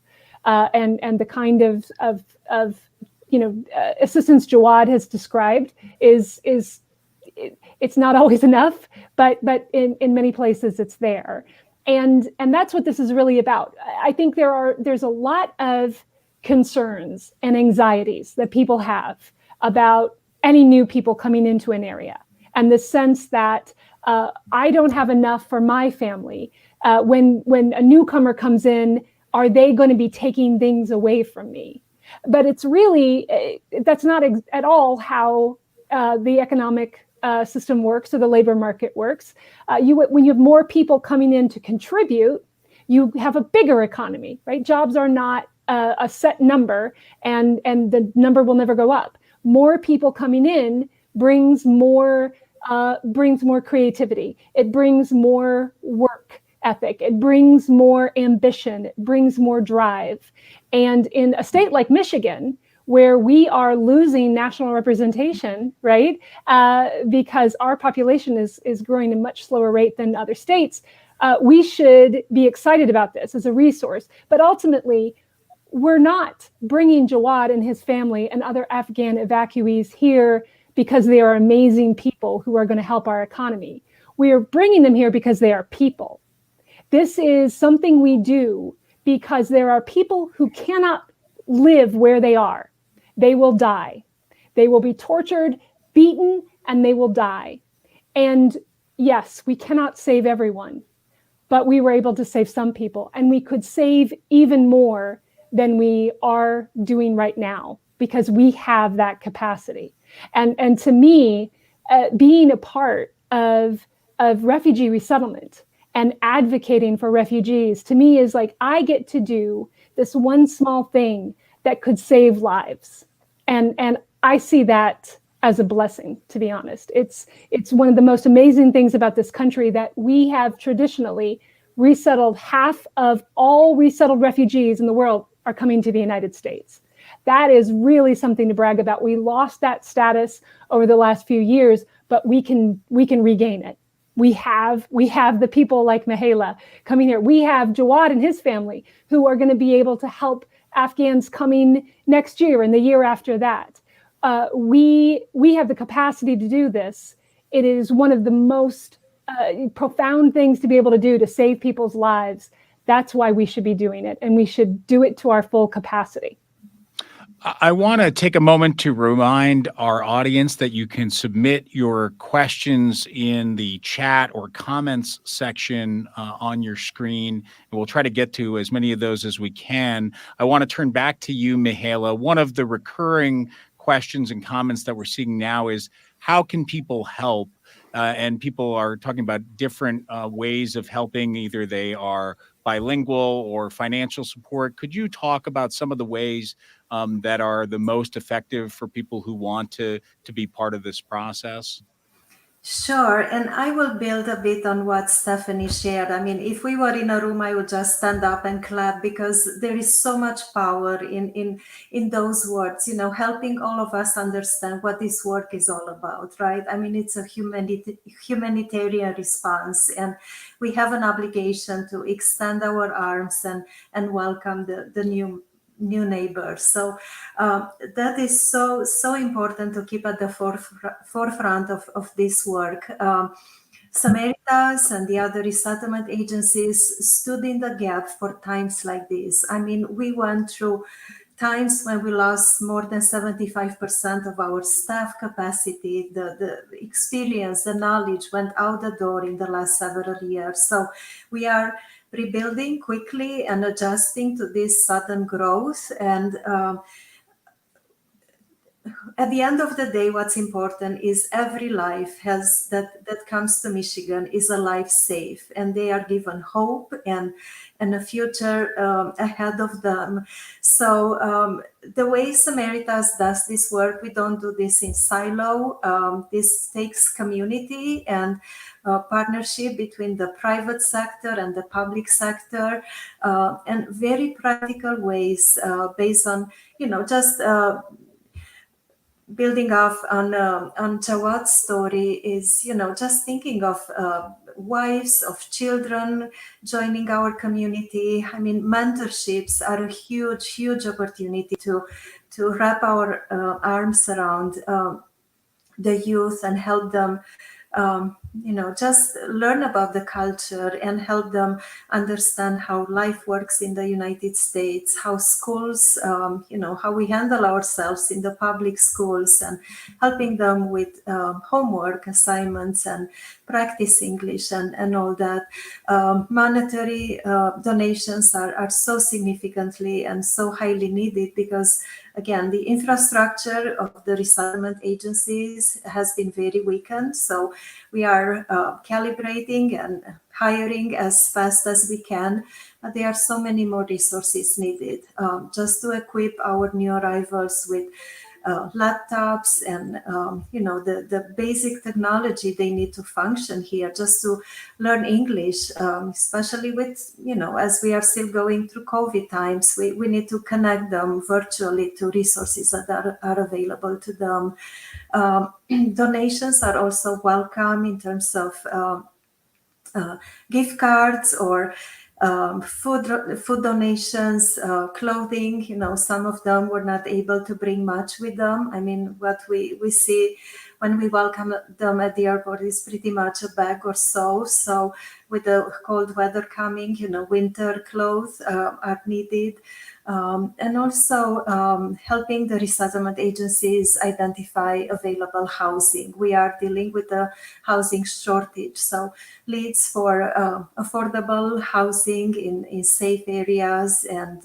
And the kind of assistance Jawad has described is it's not always enough, but in many places it's there. And that's what this is really about. I think there's a lot of concerns and anxieties that people have about any new people coming into an area, and the sense that I don't have enough for my family. When a newcomer comes in, are they going to be taking things away from me? But it's really, that's not at all how the economic system works or the labor market works. When you have more people coming in to contribute, you have a bigger economy, right? Jobs are not a set number, and the number will never go up. More people coming in brings more creativity. It brings more work ethic. It brings more ambition. It brings more drive. And in a state like Michigan, where we are losing national representation, right? Because our population is growing at a much slower rate than other states. We should be excited about this as a resource. But ultimately, we're not bringing Jawad and his family and other Afghan evacuees here because they are amazing people who are going to help our economy. We are bringing them here because they are people. This is something we do because there are people who cannot live where they are. They will die. They will be tortured, beaten, and they will die. And yes, we cannot save everyone, but we were able to save some people, and we could save even more than we are doing right now because we have that capacity. And to me, being a part of refugee resettlement and advocating for refugees, to me, is like I get to do this one small thing that could save lives. And I see that as a blessing, to be honest. It's one of the most amazing things about this country that we have traditionally resettled. Half of all resettled refugees in the world are coming to the United States. That is really something to brag about. We lost that status over the last few years, but we can regain it. We have the people like Mihaela coming here. We have Jawad and his family who are going to be able to help Afghans coming next year and the year after that. We have the capacity to do this. It is one of the most profound things to be able to do to save people's lives. That's why we should be doing it, and we should do it to our full capacity. I want to take a moment to remind our audience that you can submit your questions in the chat or comments section on your screen, and we'll try to get to as many of those as we can. I want to turn back to you, Mihaela. One of the recurring questions and comments that we're seeing now is, how can people help? And people are talking about different ways of helping. Either they are bilingual or financial support. Could you talk about some of the ways that are the most effective for people who want to be part of this process? Sure, and I will build a bit on what Stephanie shared. I mean, if we were in a room, I would just stand up and clap because there is so much power in those words, you know, helping all of us understand what this work is all about, right? I mean, it's a humanitarian response, and we have an obligation to extend our arms and welcome the new neighbors. So that is so important to keep at the forefront of this work. Samaritas and the other resettlement agencies stood in the gap for times like this. I mean, we went through times when we lost more than 75% of our staff capacity. The experience, the knowledge went out the door in the last several years. So we are rebuilding quickly and adjusting to this sudden growth. And at the end of the day, what's important is every life that comes to Michigan is a life safe, and they are given hope and a future ahead of them. So the way Samaritas does this work, we don't do this in silo. This takes community and partnership between the private sector and the public sector, and very practical ways based on, you know, just building off on Jawad's story is, you know, just thinking of wives of children joining our community. I mean, mentorships are a huge opportunity to wrap our arms around the youth and help them, you know, just learn about the culture and help them understand how life works in the United States, how schools, you know, how we handle ourselves in the public schools, and helping them with homework assignments and practice English and all that. Monetary donations are so significantly and so highly needed because, again, the infrastructure of the resettlement agencies has been very weakened. So we are calibrating and hiring as fast as we can. But there are so many more resources needed just to equip our new arrivals with laptops and the basic technology they need to function here, just to learn English, especially with, as we are still going through COVID times, we need to connect them virtually to resources that are available to them. Donations are also welcome in terms of gift cards or food donations, clothing. Some of them were not able to bring much with them. I mean, what we see when we welcome them at the airport is pretty much a bag or so. So with the cold weather coming, winter clothes are needed. And also helping the resettlement agencies identify available housing. We are dealing with a housing shortage, so leads for affordable housing in safe areas, and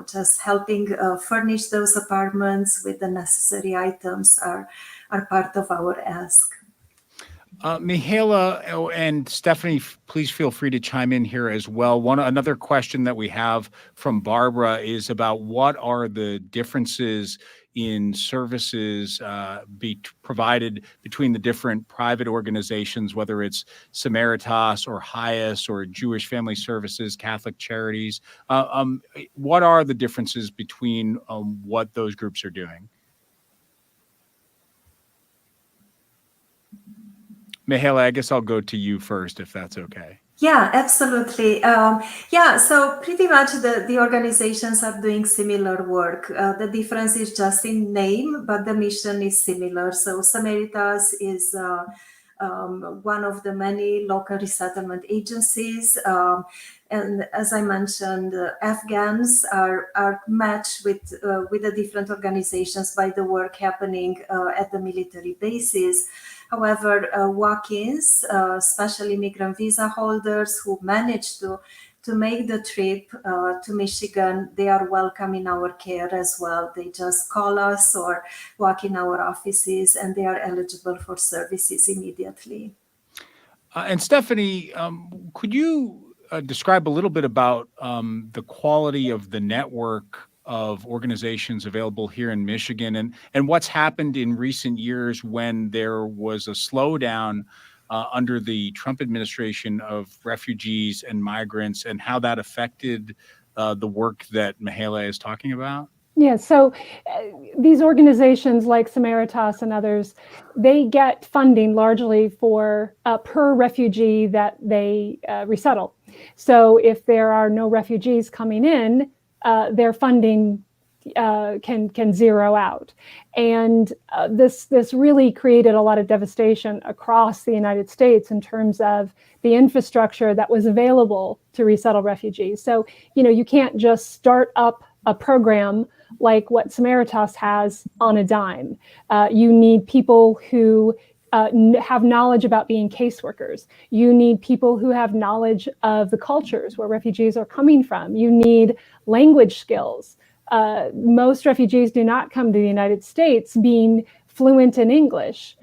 just helping furnish those apartments with the necessary items are part of our ask. Mihaela and Stephanie, please feel free to chime in here as well. Another question that we have from Barbara is about what are the differences in services provided between the different private organizations, whether it's Samaritas or HIAS or Jewish Family Services, Catholic Charities. What are the differences between what those groups are doing? Mihaela, I guess I'll go to you first, if that's okay. Yeah, absolutely. So pretty much the organizations are doing similar work. The difference is just in name, but the mission is similar. So Samaritas is one of the many local resettlement agencies. And as I mentioned, Afghans are matched with the different organizations by the work happening at the military bases. However, walk-ins, especially migrant visa holders who manage to make the trip to Michigan, they are welcome in our care as well. They just call us or walk in our offices, and they are eligible for services immediately. And Stephanie, could you describe a little bit about the quality of the network of organizations available here in Michigan, and what's happened in recent years when there was a slowdown under the Trump administration of refugees and migrants, and how that affected the work that Mihaela is talking about? Yeah, so these organizations like Samaritas and others, they get funding largely for per refugee that they resettle. So if there are no refugees coming in, their funding can zero out. And this really created a lot of devastation across the United States in terms of the infrastructure that was available to resettle refugees. So, you can't just start up a program like what Samaritas has on a dime. You need people who have knowledge about being caseworkers. You need people who have knowledge of the cultures where refugees are coming from. You need language skills. Most refugees do not come to the United States being fluent in English.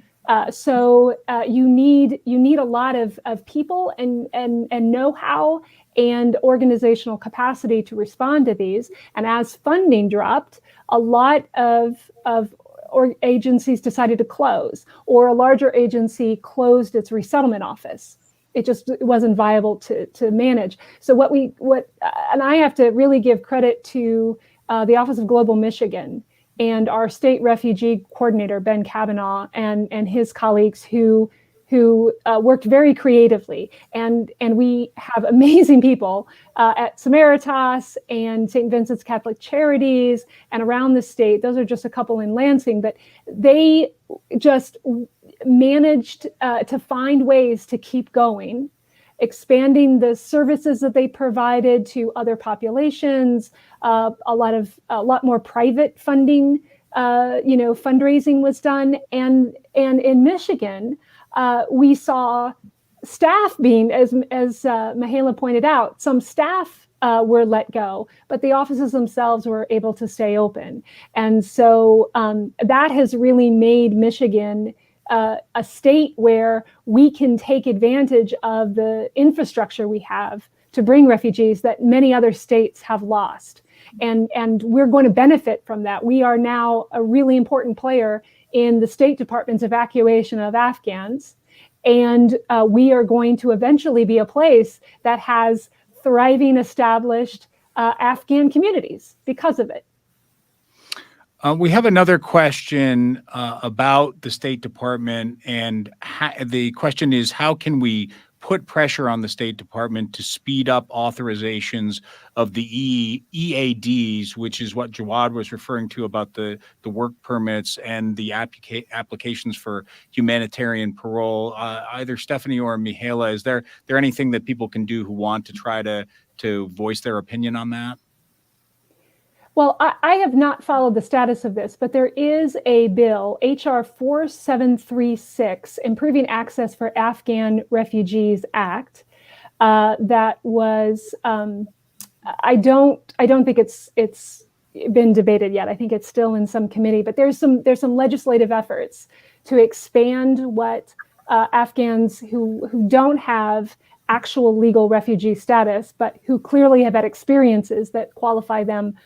So you need a lot of people and know-how and organizational capacity to respond to these. And as funding dropped, a lot of agencies decided to close, or a larger agency closed its resettlement office. It wasn't viable to manage. So and I have to really give credit to the Office of Global Michigan and our state refugee coordinator, Ben Kavanaugh, and his colleagues who worked very creatively. And we have amazing people at Samaritas and St. Vincent's Catholic Charities and around the state. Those are just a couple in Lansing, but they just managed to find ways to keep going, expanding the services that they provided to other populations. A lot more private funding, fundraising was done, and in Michigan, we saw staff being, as Mihaela pointed out, some staff were let go, but the offices themselves were able to stay open, and so that has really made Michigan a state where we can take advantage of the infrastructure we have to bring refugees that many other states have lost. And we're going to benefit from that. We are now a really important player in the State Department's evacuation of Afghans. And we are going to eventually be a place that has thriving, established Afghan communities because of it. We have another question about the State Department, and the question is, how can we put pressure on the State Department to speed up authorizations of the EADs, which is what Jawad was referring to about the work permits and the applications for humanitarian parole? Either Stephanie or Mihaela, is there anything that people can do who want to try to voice their opinion on that? Well, I have not followed the status of this, but there is a bill, HR 4736, Improving Access for Afghan Refugees Act, that was. I don't think it's been debated yet. I think it's still in some committee, but there's some legislative efforts to expand what Afghans who don't have actual legal refugee status, but who clearly have had experiences that qualify them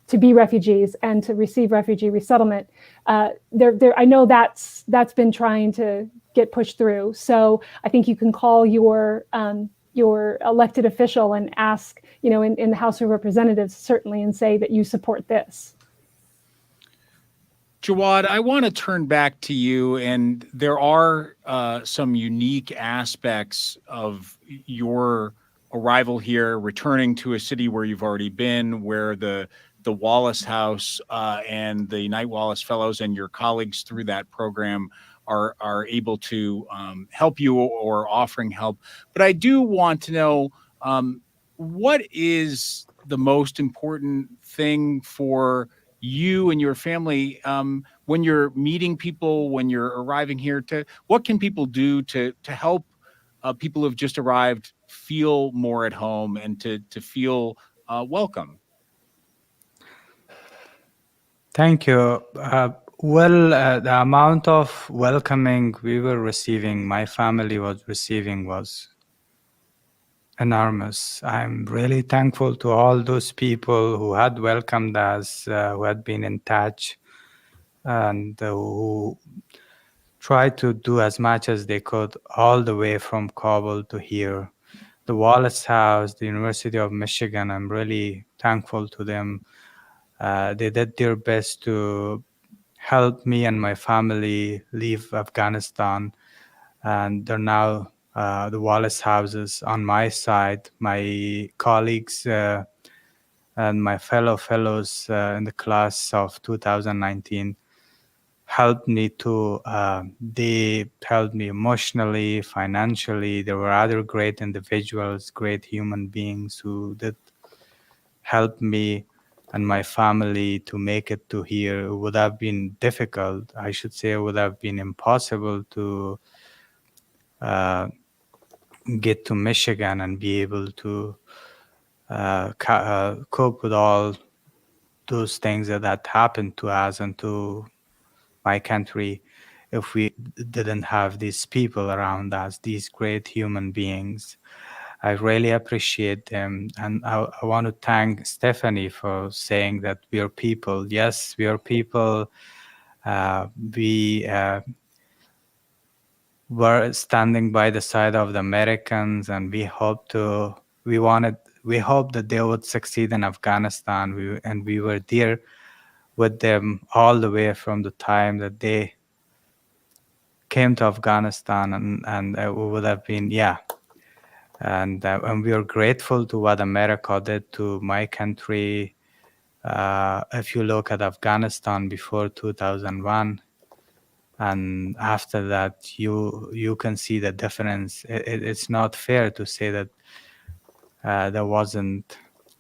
to be refugees and to receive refugee resettlement. I know that's been trying to get pushed through. So I think you can call your elected official and ask, in the House of Representatives, certainly, and say that you support this. Jawad, I want to turn back to you, and there are some unique aspects of your arrival here, returning to a city where you've already been, where the Wallace House and the Knight Wallace Fellows and your colleagues through that program are able to help you or offering help. But I do want to know, what is the most important thing for you and your family when you're meeting people, when you're arriving here? What can people do to help people who've just arrived feel more at home and to feel welcome? Thank you. The amount of welcoming we were receiving, my family was receiving, was enormous. I'm really thankful to all those people who had welcomed us, who had been in touch, and who tried to do as much as they could all the way from Kabul to here. The Wallace House, the University of Michigan, I'm really thankful to them. They did their best to help me and my family leave Afghanistan. And they're now the Wallace houses on my side. My colleagues and my fellows in the class of 2019 helped me too. They helped me emotionally, financially. There were other great individuals, great human beings who did help me and my family to make it to here. It would have been difficult. I should say it would have been impossible to get to Michigan and be able to cope with all those things that happened to us and to my country if we didn't have these people around us, these great human beings. I really appreciate them. And I want to thank Stephanie for saying that we are people. Yes, we are people. We were standing by the side of the Americans, and we hope that they would succeed in Afghanistan. We were there with them all the way from the time that they came to Afghanistan, and it would have been, and we are grateful to what America did to my country. If you look at Afghanistan before 2001 and after that, you can see the difference. It's not fair to say that there wasn't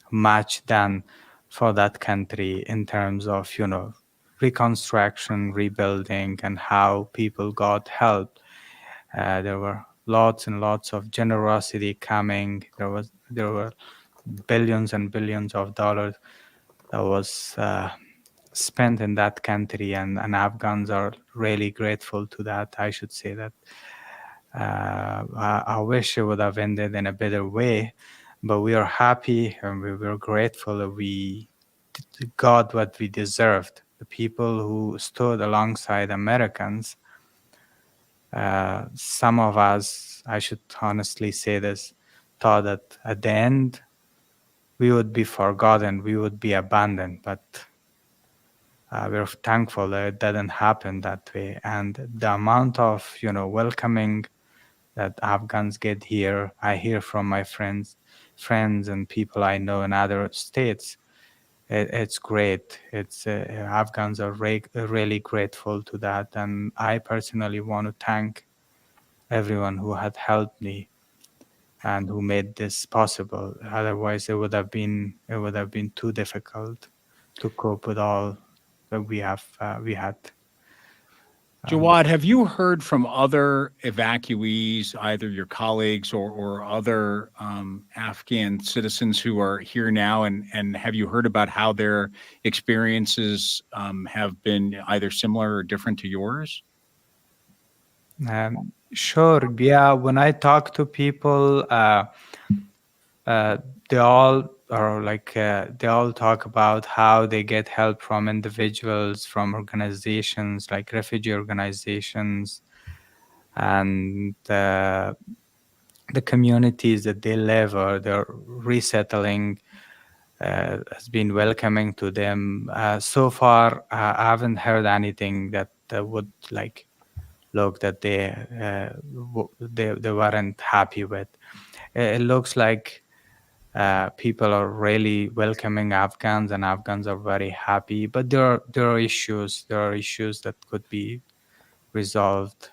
much done for that country in terms of reconstruction, rebuilding, and how people got help. There were lots and lots of generosity coming. There were billions and billions of dollars that was spent in that country, and Afghans are really grateful to that. I should say that. I wish it would have ended in a better way, but we are happy and we were grateful that we got what we deserved. The people who stood alongside Americans, some of us, I should honestly say this, thought that at the end we would be forgotten, we would be abandoned, but we're thankful that it didn't happen that way. And the amount of, welcoming that Afghans get here, I hear from my friends and people I know in other states. It's great. It's Afghans are really grateful to that, and I personally want to thank everyone who had helped me and who made this possible. Otherwise, it would have been too difficult to cope with all that we had. Jawad, have you heard from other evacuees, either your colleagues or other Afghan citizens who are here now? And have you heard about how their experiences have been either similar or different to yours? Sure. Yeah. When I talk to people, they all are like, they all talk about how they get help from individuals, from organizations like refugee organizations, and the communities that they live or they're resettling has been welcoming to them. So far, I haven't heard anything that would like look that they weren't happy with. It looks like people are really welcoming Afghans, and Afghans are very happy. But there are issues. There are issues that could be resolved,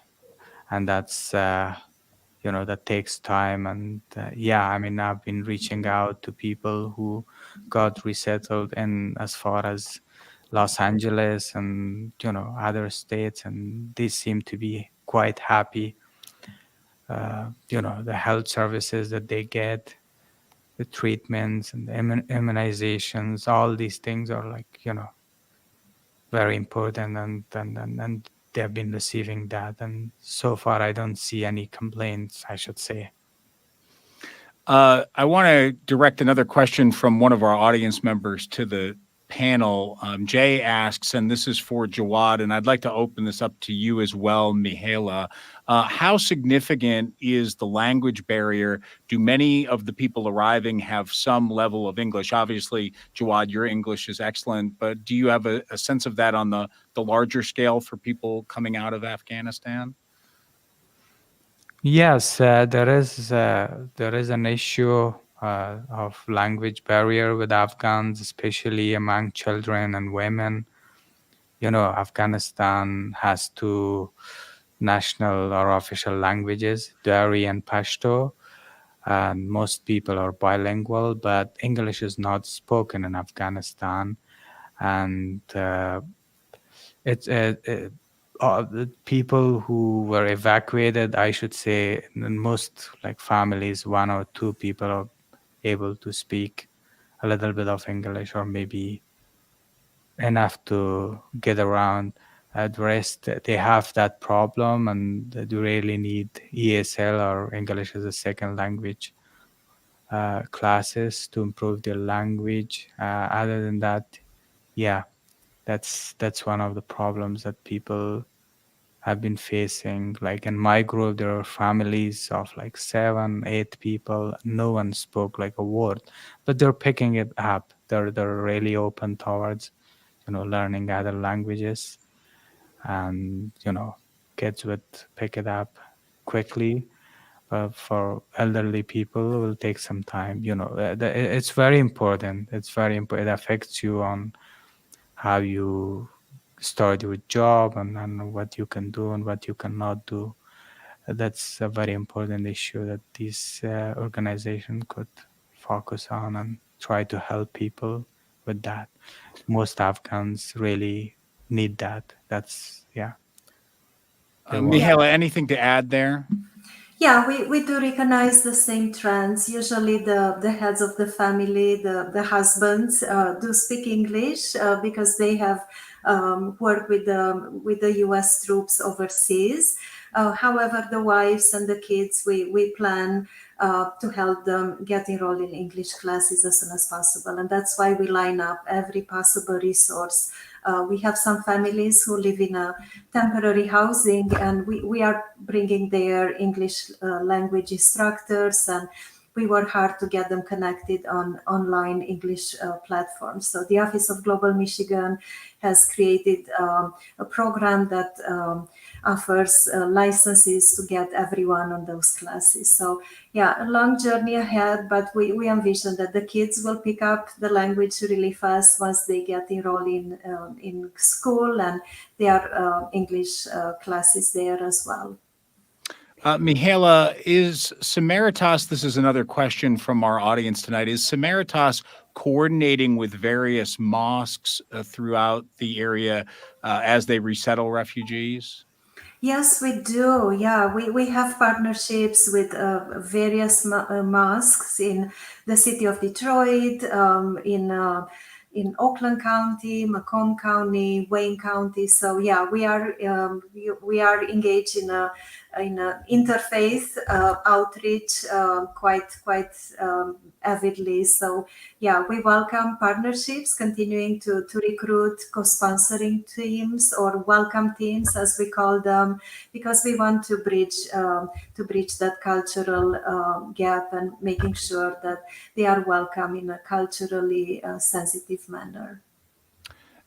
and that's that takes time. And I mean, I've been reaching out to people who got resettled in as far as Los Angeles and other states, and they seem to be quite happy. The health services that they get, the treatments and the immunizations, all these things are like very important, and they've been receiving that. And so far, I don't see any complaints, I should say. I want to direct another question from one of our audience members to the panel. Jay asks, and this is for Jawad, and I'd like to open this up to you as well, Mihaela. How significant is the language barrier? Do many of the people arriving have some level of English? Obviously, Jawad, your English is excellent, but do you have a sense of that on the larger scale for people coming out of Afghanistan? Yes, there is an issue of language barrier with Afghans, especially among children and women. Afghanistan has two national or official languages, Dari and Pashto, and most people are bilingual, but English is not spoken in Afghanistan, and the people who were evacuated, I should say, in most like families, one or two people are able to speak a little bit of English, or maybe enough to get around. The rest, they have that problem, and they really need ESL or English as a second language classes to improve their language. Other than that, that's one of the problems that people have been facing. Like in my group, there are families of like 7, 8 people. No one spoke like a word, but they're picking it up. They're really open towards learning other languages, and kids would pick it up quickly. But for elderly people, it will take some time. It's very important. It's very important. It affects you on how you start your job, and what you can do and what you cannot do. That's a very important issue that this organization could focus on and try to help people with that. Most Afghans really need that. Mihaela, anything to add there? Yeah, we do recognize the same trends. Usually the heads of the family, the husbands do speak English because they have worked with the US troops overseas. However, the wives and the kids, we plan to help them get enrolled in English classes as soon as possible. And that's why we line up every possible resource. We have some families who live in a temporary housing, and we are bringing their English language instructors, and we work hard to get them connected on online English platforms. So the Office of Global Michigan has created a program that offers licenses to get everyone on those classes. So yeah, a long journey ahead, but we envision that the kids will pick up the language really fast once they get enrolled in school, and there are English classes there as well. Mihaela, is Samaritas, this is another question from our audience tonight, is Samaritas coordinating with various mosques throughout the area as they resettle refugees? Yes, we do. Yeah, we have partnerships with various mosques in the city of Detroit, in Oakland County, Macomb County, Wayne County. So yeah, we are engaged in a interfaith outreach quite avidly. So yeah, we welcome partnerships, continuing to recruit co-sponsoring teams or welcome teams, as we call them, because we want to bridge that cultural gap and making sure that they are welcome in a culturally sensitive manner.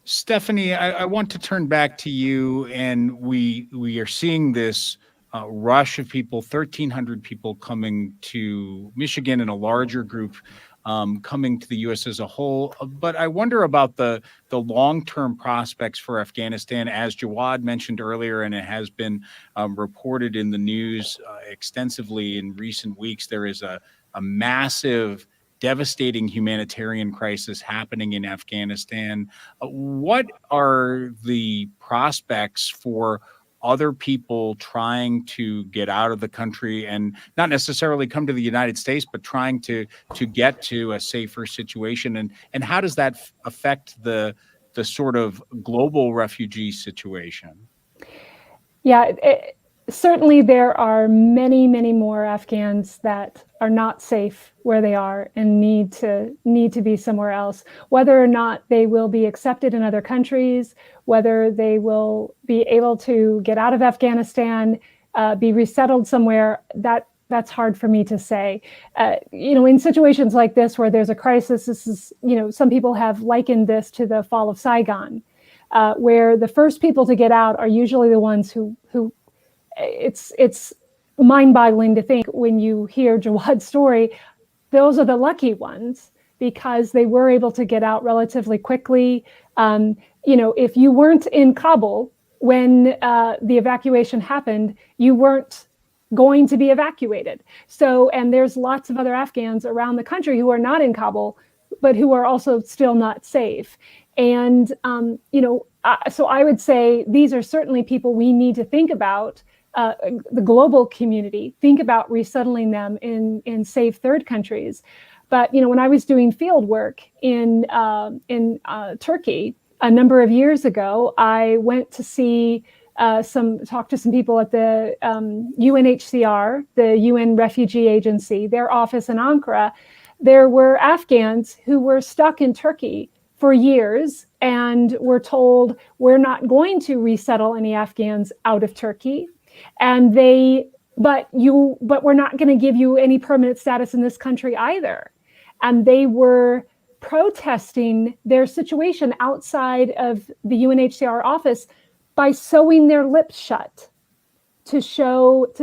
Stephanie, I want to turn back to you, and we are seeing this rush of people, 1,300 people coming to Michigan, and a larger group coming to the U.S. as a whole. But I wonder about the long-term prospects for Afghanistan. As Jawad mentioned earlier, and it has been reported in the news extensively in recent weeks, there is a massive, devastating humanitarian crisis happening in Afghanistan. What are the prospects for other people trying to get out of the country and not necessarily come to the United States, but trying to get to a safer situation? And how does that affect the sort of global refugee situation? Yeah, certainly there are many, many more Afghans that are not safe where they are and need to be somewhere else. Whether or not they will be accepted in other countries, whether they will be able to get out of Afghanistan, be resettled somewhere, that's hard for me to say. In situations like this where there's a crisis, this is, some people have likened this to the fall of Saigon, where the first people to get out are usually the ones who it's mind-boggling to think when you hear Jawad's story, those are the lucky ones because they were able to get out relatively quickly. If you weren't in Kabul when the evacuation happened, you weren't going to be evacuated. So, and there's lots of other Afghans around the country who are not in Kabul, but who are also still not safe. And, so I would say these are certainly people we need to think about. The global community, think about resettling them in safe third countries. But when I was doing field work in Turkey a number of years ago, I went to see talk to some people at the UNHCR, the UN Refugee Agency, their office in Ankara. There were Afghans who were stuck in Turkey for years and were told, we're not going to resettle any Afghans out of Turkey. And but we're not going to give you any permanent status in this country either. And they were protesting their situation outside of the UNHCR office by sewing their lips shut to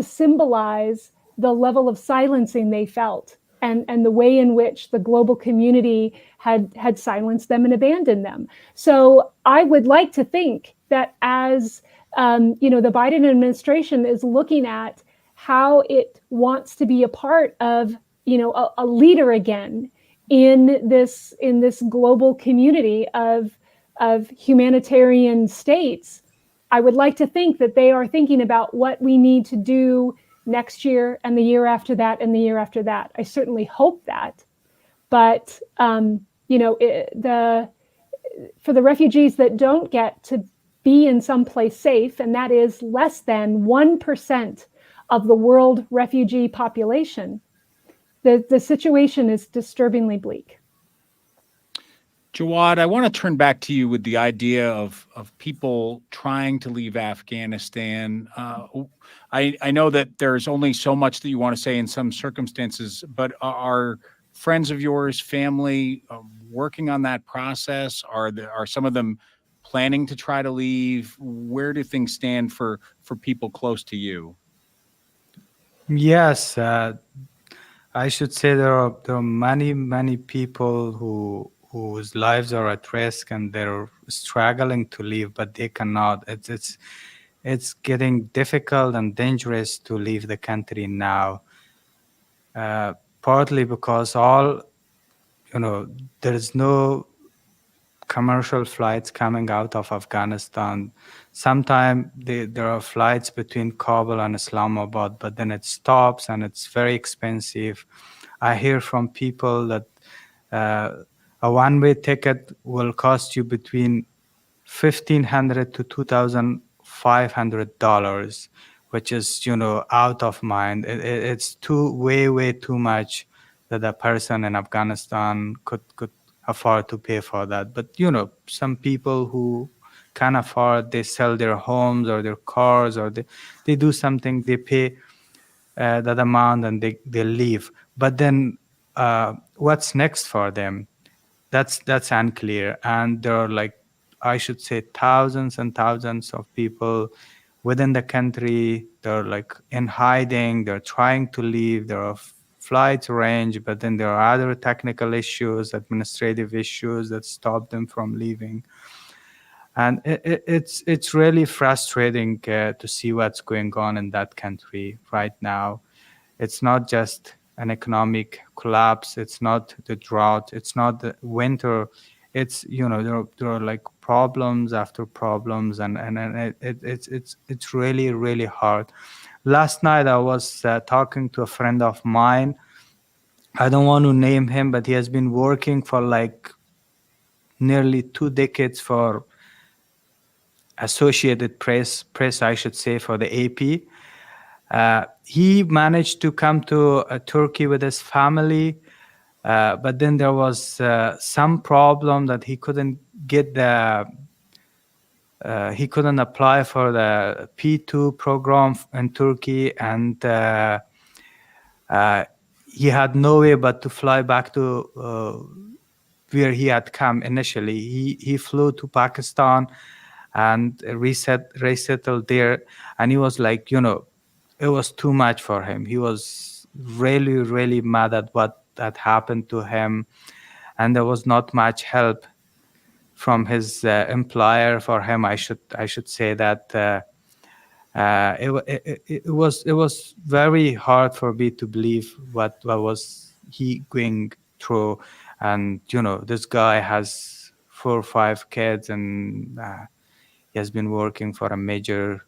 symbolize the level of silencing they felt and the way in which the global community had silenced them and abandoned them. So I would like to think that as the Biden administration is looking at how it wants to be a part of, a leader again in this global community of humanitarian states. I would like to think that they are thinking about what we need to do next year and the year after that and the year after that. I certainly hope that, but for the refugees that don't get to be in some place safe, and that is less than 1% of the world refugee population, the situation is disturbingly bleak. Jawad, I want to turn back to you with the idea of people trying to leave Afghanistan. I know that there's only so much that you want to say in some circumstances, but are friends of yours, family, working on that process? Are some of them planning to try to leave? Where do things stand for people close to you? Yes, I should say there are many people whose lives are at risk and they're struggling to leave, but they cannot. It's getting difficult and dangerous to leave the country now. Partly because there is no commercial flights coming out of Afghanistan. Sometimes there are flights between Kabul and Islamabad, but then it stops and it's very expensive. I hear from people that a one-way ticket will cost you between $1,500 to $2,500, which is, out of mind. It's way too much that a person in Afghanistan could afford to pay for that. But, some people who can afford, they sell their homes or their cars, or they do something, they pay that amount and they leave. But then what's next for them? That's unclear. And there are, I should say, thousands and thousands of people within the country. They're in hiding. They're trying to leave. There are flights arranged, but then there are other technical issues, administrative issues that stop them from leaving. And it's really frustrating to see what's going on in that country right now. It's not just an economic collapse. It's not the drought. It's not the winter. It's there are problems after problems, and it's really hard. Last night I was talking to a friend of mine. I don't want to name him, but he has been working for nearly 2 decades for Associated Press, I should say, for the AP. He managed to come to Turkey with his family, but then there was some problem that he couldn't get he couldn't apply for the P2 program in Turkey, and he had no way but to fly back to where he had come initially. He flew to Pakistan and resettled there, and he was it was too much for him. He was really mad at what had happened to him, and there was not much help from his employer for him. I should say that it was very hard for me to believe what was he going through. And this guy has 4 or 5 kids, and he has been working for a major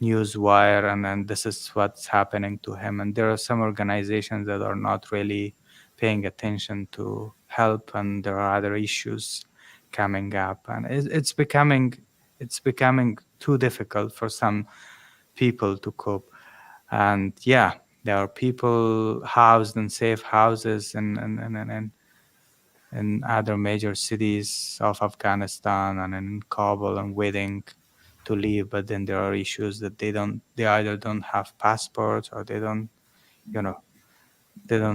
news wire, and this is what's happening to him. And there are some organizations that are not really paying attention to help, and there are other issues coming up, and it's becoming too difficult for some people to cope. And there are people housed in safe houses and in other major cities of Afghanistan and in Kabul and waiting to leave, but then there are issues that they either don't have passports, or they don't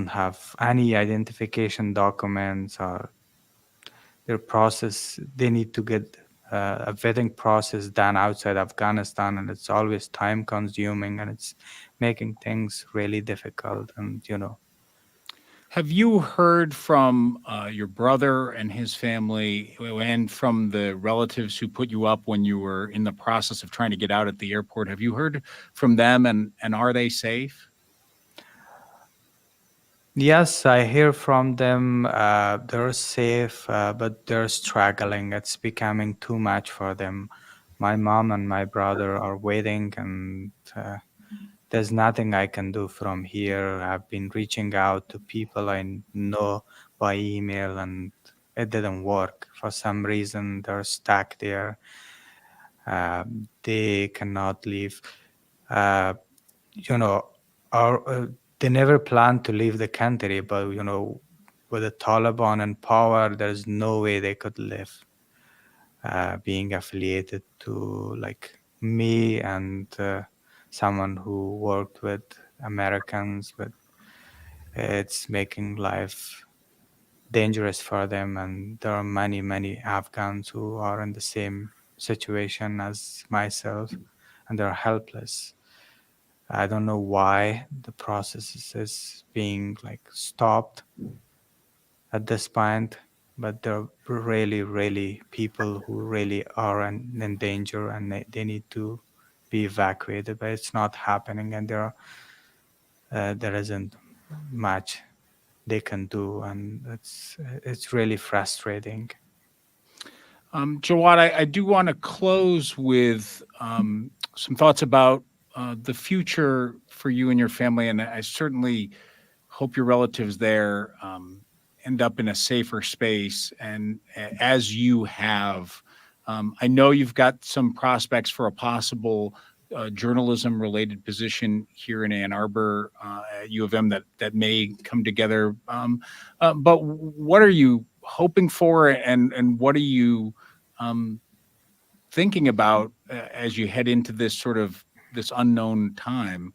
have any identification documents, or their process, they need to get a vetting process done outside Afghanistan, and it's always time consuming, and it's making things really difficult. And Have you heard from your brother and his family, and from the relatives who put you up when you were in the process of trying to get out at the airport? Have you heard from them, and are they safe? Yes, I hear from them. They're safe, but they're struggling. It's becoming too much for them. My mom and my brother are waiting, and there's nothing I can do from here. I've been reaching out to people I know by email, and it didn't work. For some reason, they're stuck there. They cannot leave. You know, they never planned to leave the country, but you know, with the Taliban in power, there's no way they could live. Being affiliated to like me and someone who worked with Americans, but it's making life dangerous for them. And there are many Afghans who are in the same situation as myself, and they're helpless. I don't know why the process is being like stopped at this point, but there are really people who really are in danger, and they need to be evacuated, but it's not happening, and there isn't much they can do, and it's really frustrating. Jawad, I do want to close with some thoughts about the future for you and your family, and I certainly hope your relatives there end up in a safer space. And as you have, I know you've got some prospects for a possible journalism-related position here in Ann Arbor at U of M that may come together. But what are you hoping for, and what are you thinking about as you head into this unknown time?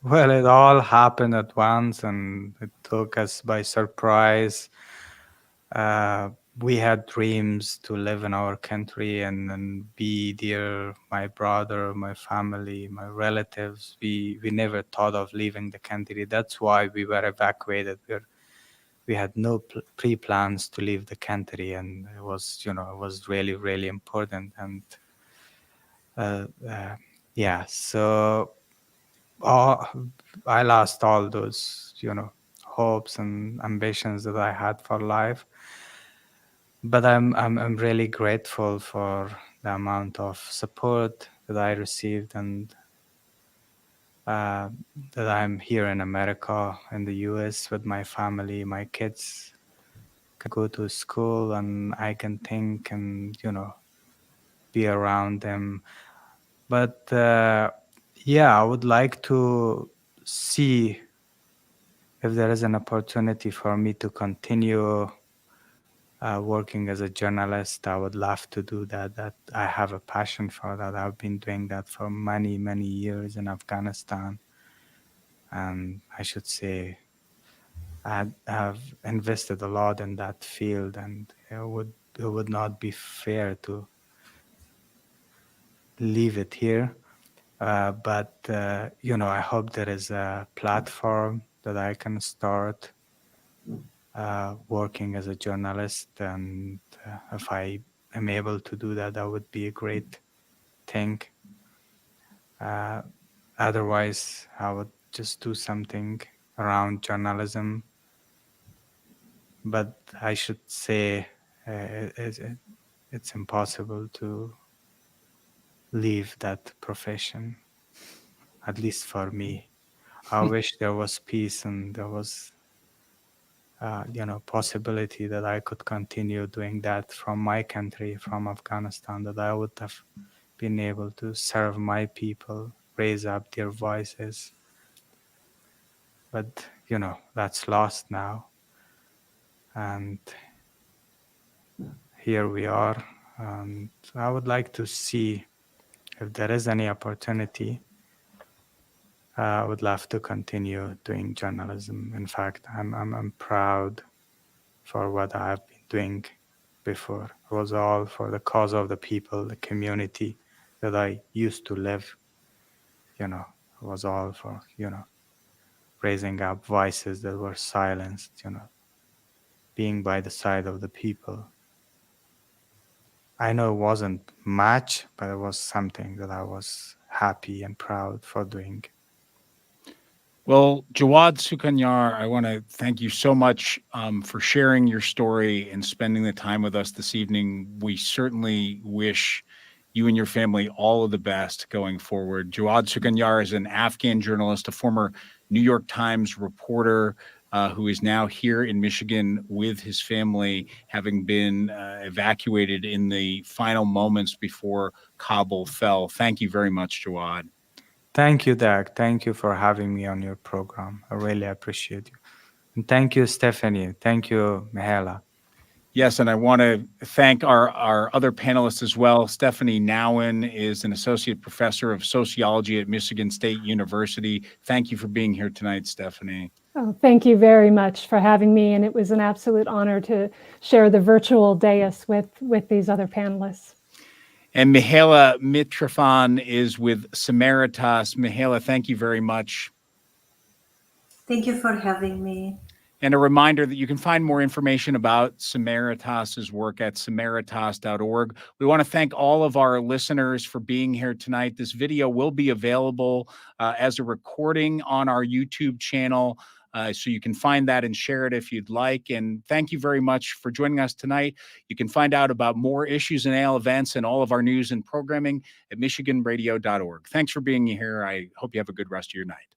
Well, it all happened at once, and it took us by surprise. We had dreams to live in our country and be there. My brother, my family, my relatives, we never thought of leaving the country. That's why we were evacuated. We had no pre-plans to leave the country, and it was really important. And yeah, so I lost all those, hopes and ambitions that I had for life. But I'm really grateful for the amount of support that I received, and that I'm here in America, in the US, with my family. My kids can go to school, and I can think and be around them. But yeah, I would like to see if there is an opportunity for me to continue working as a journalist. I would love to do that. That I have a passion for that. I've been doing that for many years in Afghanistan, and I should say I have invested a lot in that field, and it would not be fair to leave it here. But I hope there is a platform that I can start working as a journalist, and if I am able to do that, that would be a great thing. Otherwise, I would just do something around journalism. But I should say it's impossible to leave that profession, at least for me. I wish there was peace and there was possibility that I could continue doing that from my country, from Afghanistan, that I would have been able to serve my people, raise up their voices. But, that's lost now. And here we are. And I would like to see if there is any opportunity. I would love to continue doing journalism. In fact, I'm proud for what I've been doing before. It was all for the cause of the people, the community that I used to live. It was all for, raising up voices that were silenced, being by the side of the people. I know it wasn't much, but it was something that I was happy and proud for doing. Well, Jawad Sukhanyar, I want to thank you so much for sharing your story and spending the time with us this evening. We certainly wish you and your family all of the best going forward. Jawad Sukhanyar is an Afghan journalist, a former New York Times reporter, who is now here in Michigan with his family, having been evacuated in the final moments before Kabul fell. Thank you very much, Jawad. Thank you, Doug. Thank you for having me on your program. I really appreciate you. And thank you, Stephanie. Thank you, Mihaela. Yes, and I want to thank our other panelists as well. Stephanie Nawyn is an associate professor of sociology at Michigan State University. Thank you for being here tonight, Stephanie. Oh, thank you very much for having me, and it was an absolute honor to share the virtual dais with these other panelists. And Mihaela Mitrofan is with Samaritas. Mihaela, thank you very much. Thank you for having me. And a reminder that you can find more information about Samaritas' work at samaritas.org. We want to thank all of our listeners for being here tonight. This video will be available as a recording on our YouTube channel, so you can find that and share it if you'd like. And thank you very much for joining us tonight. You can find out about more issues and AL events and all of our news and programming at michiganradio.org. Thanks for being here. I hope you have a good rest of your night.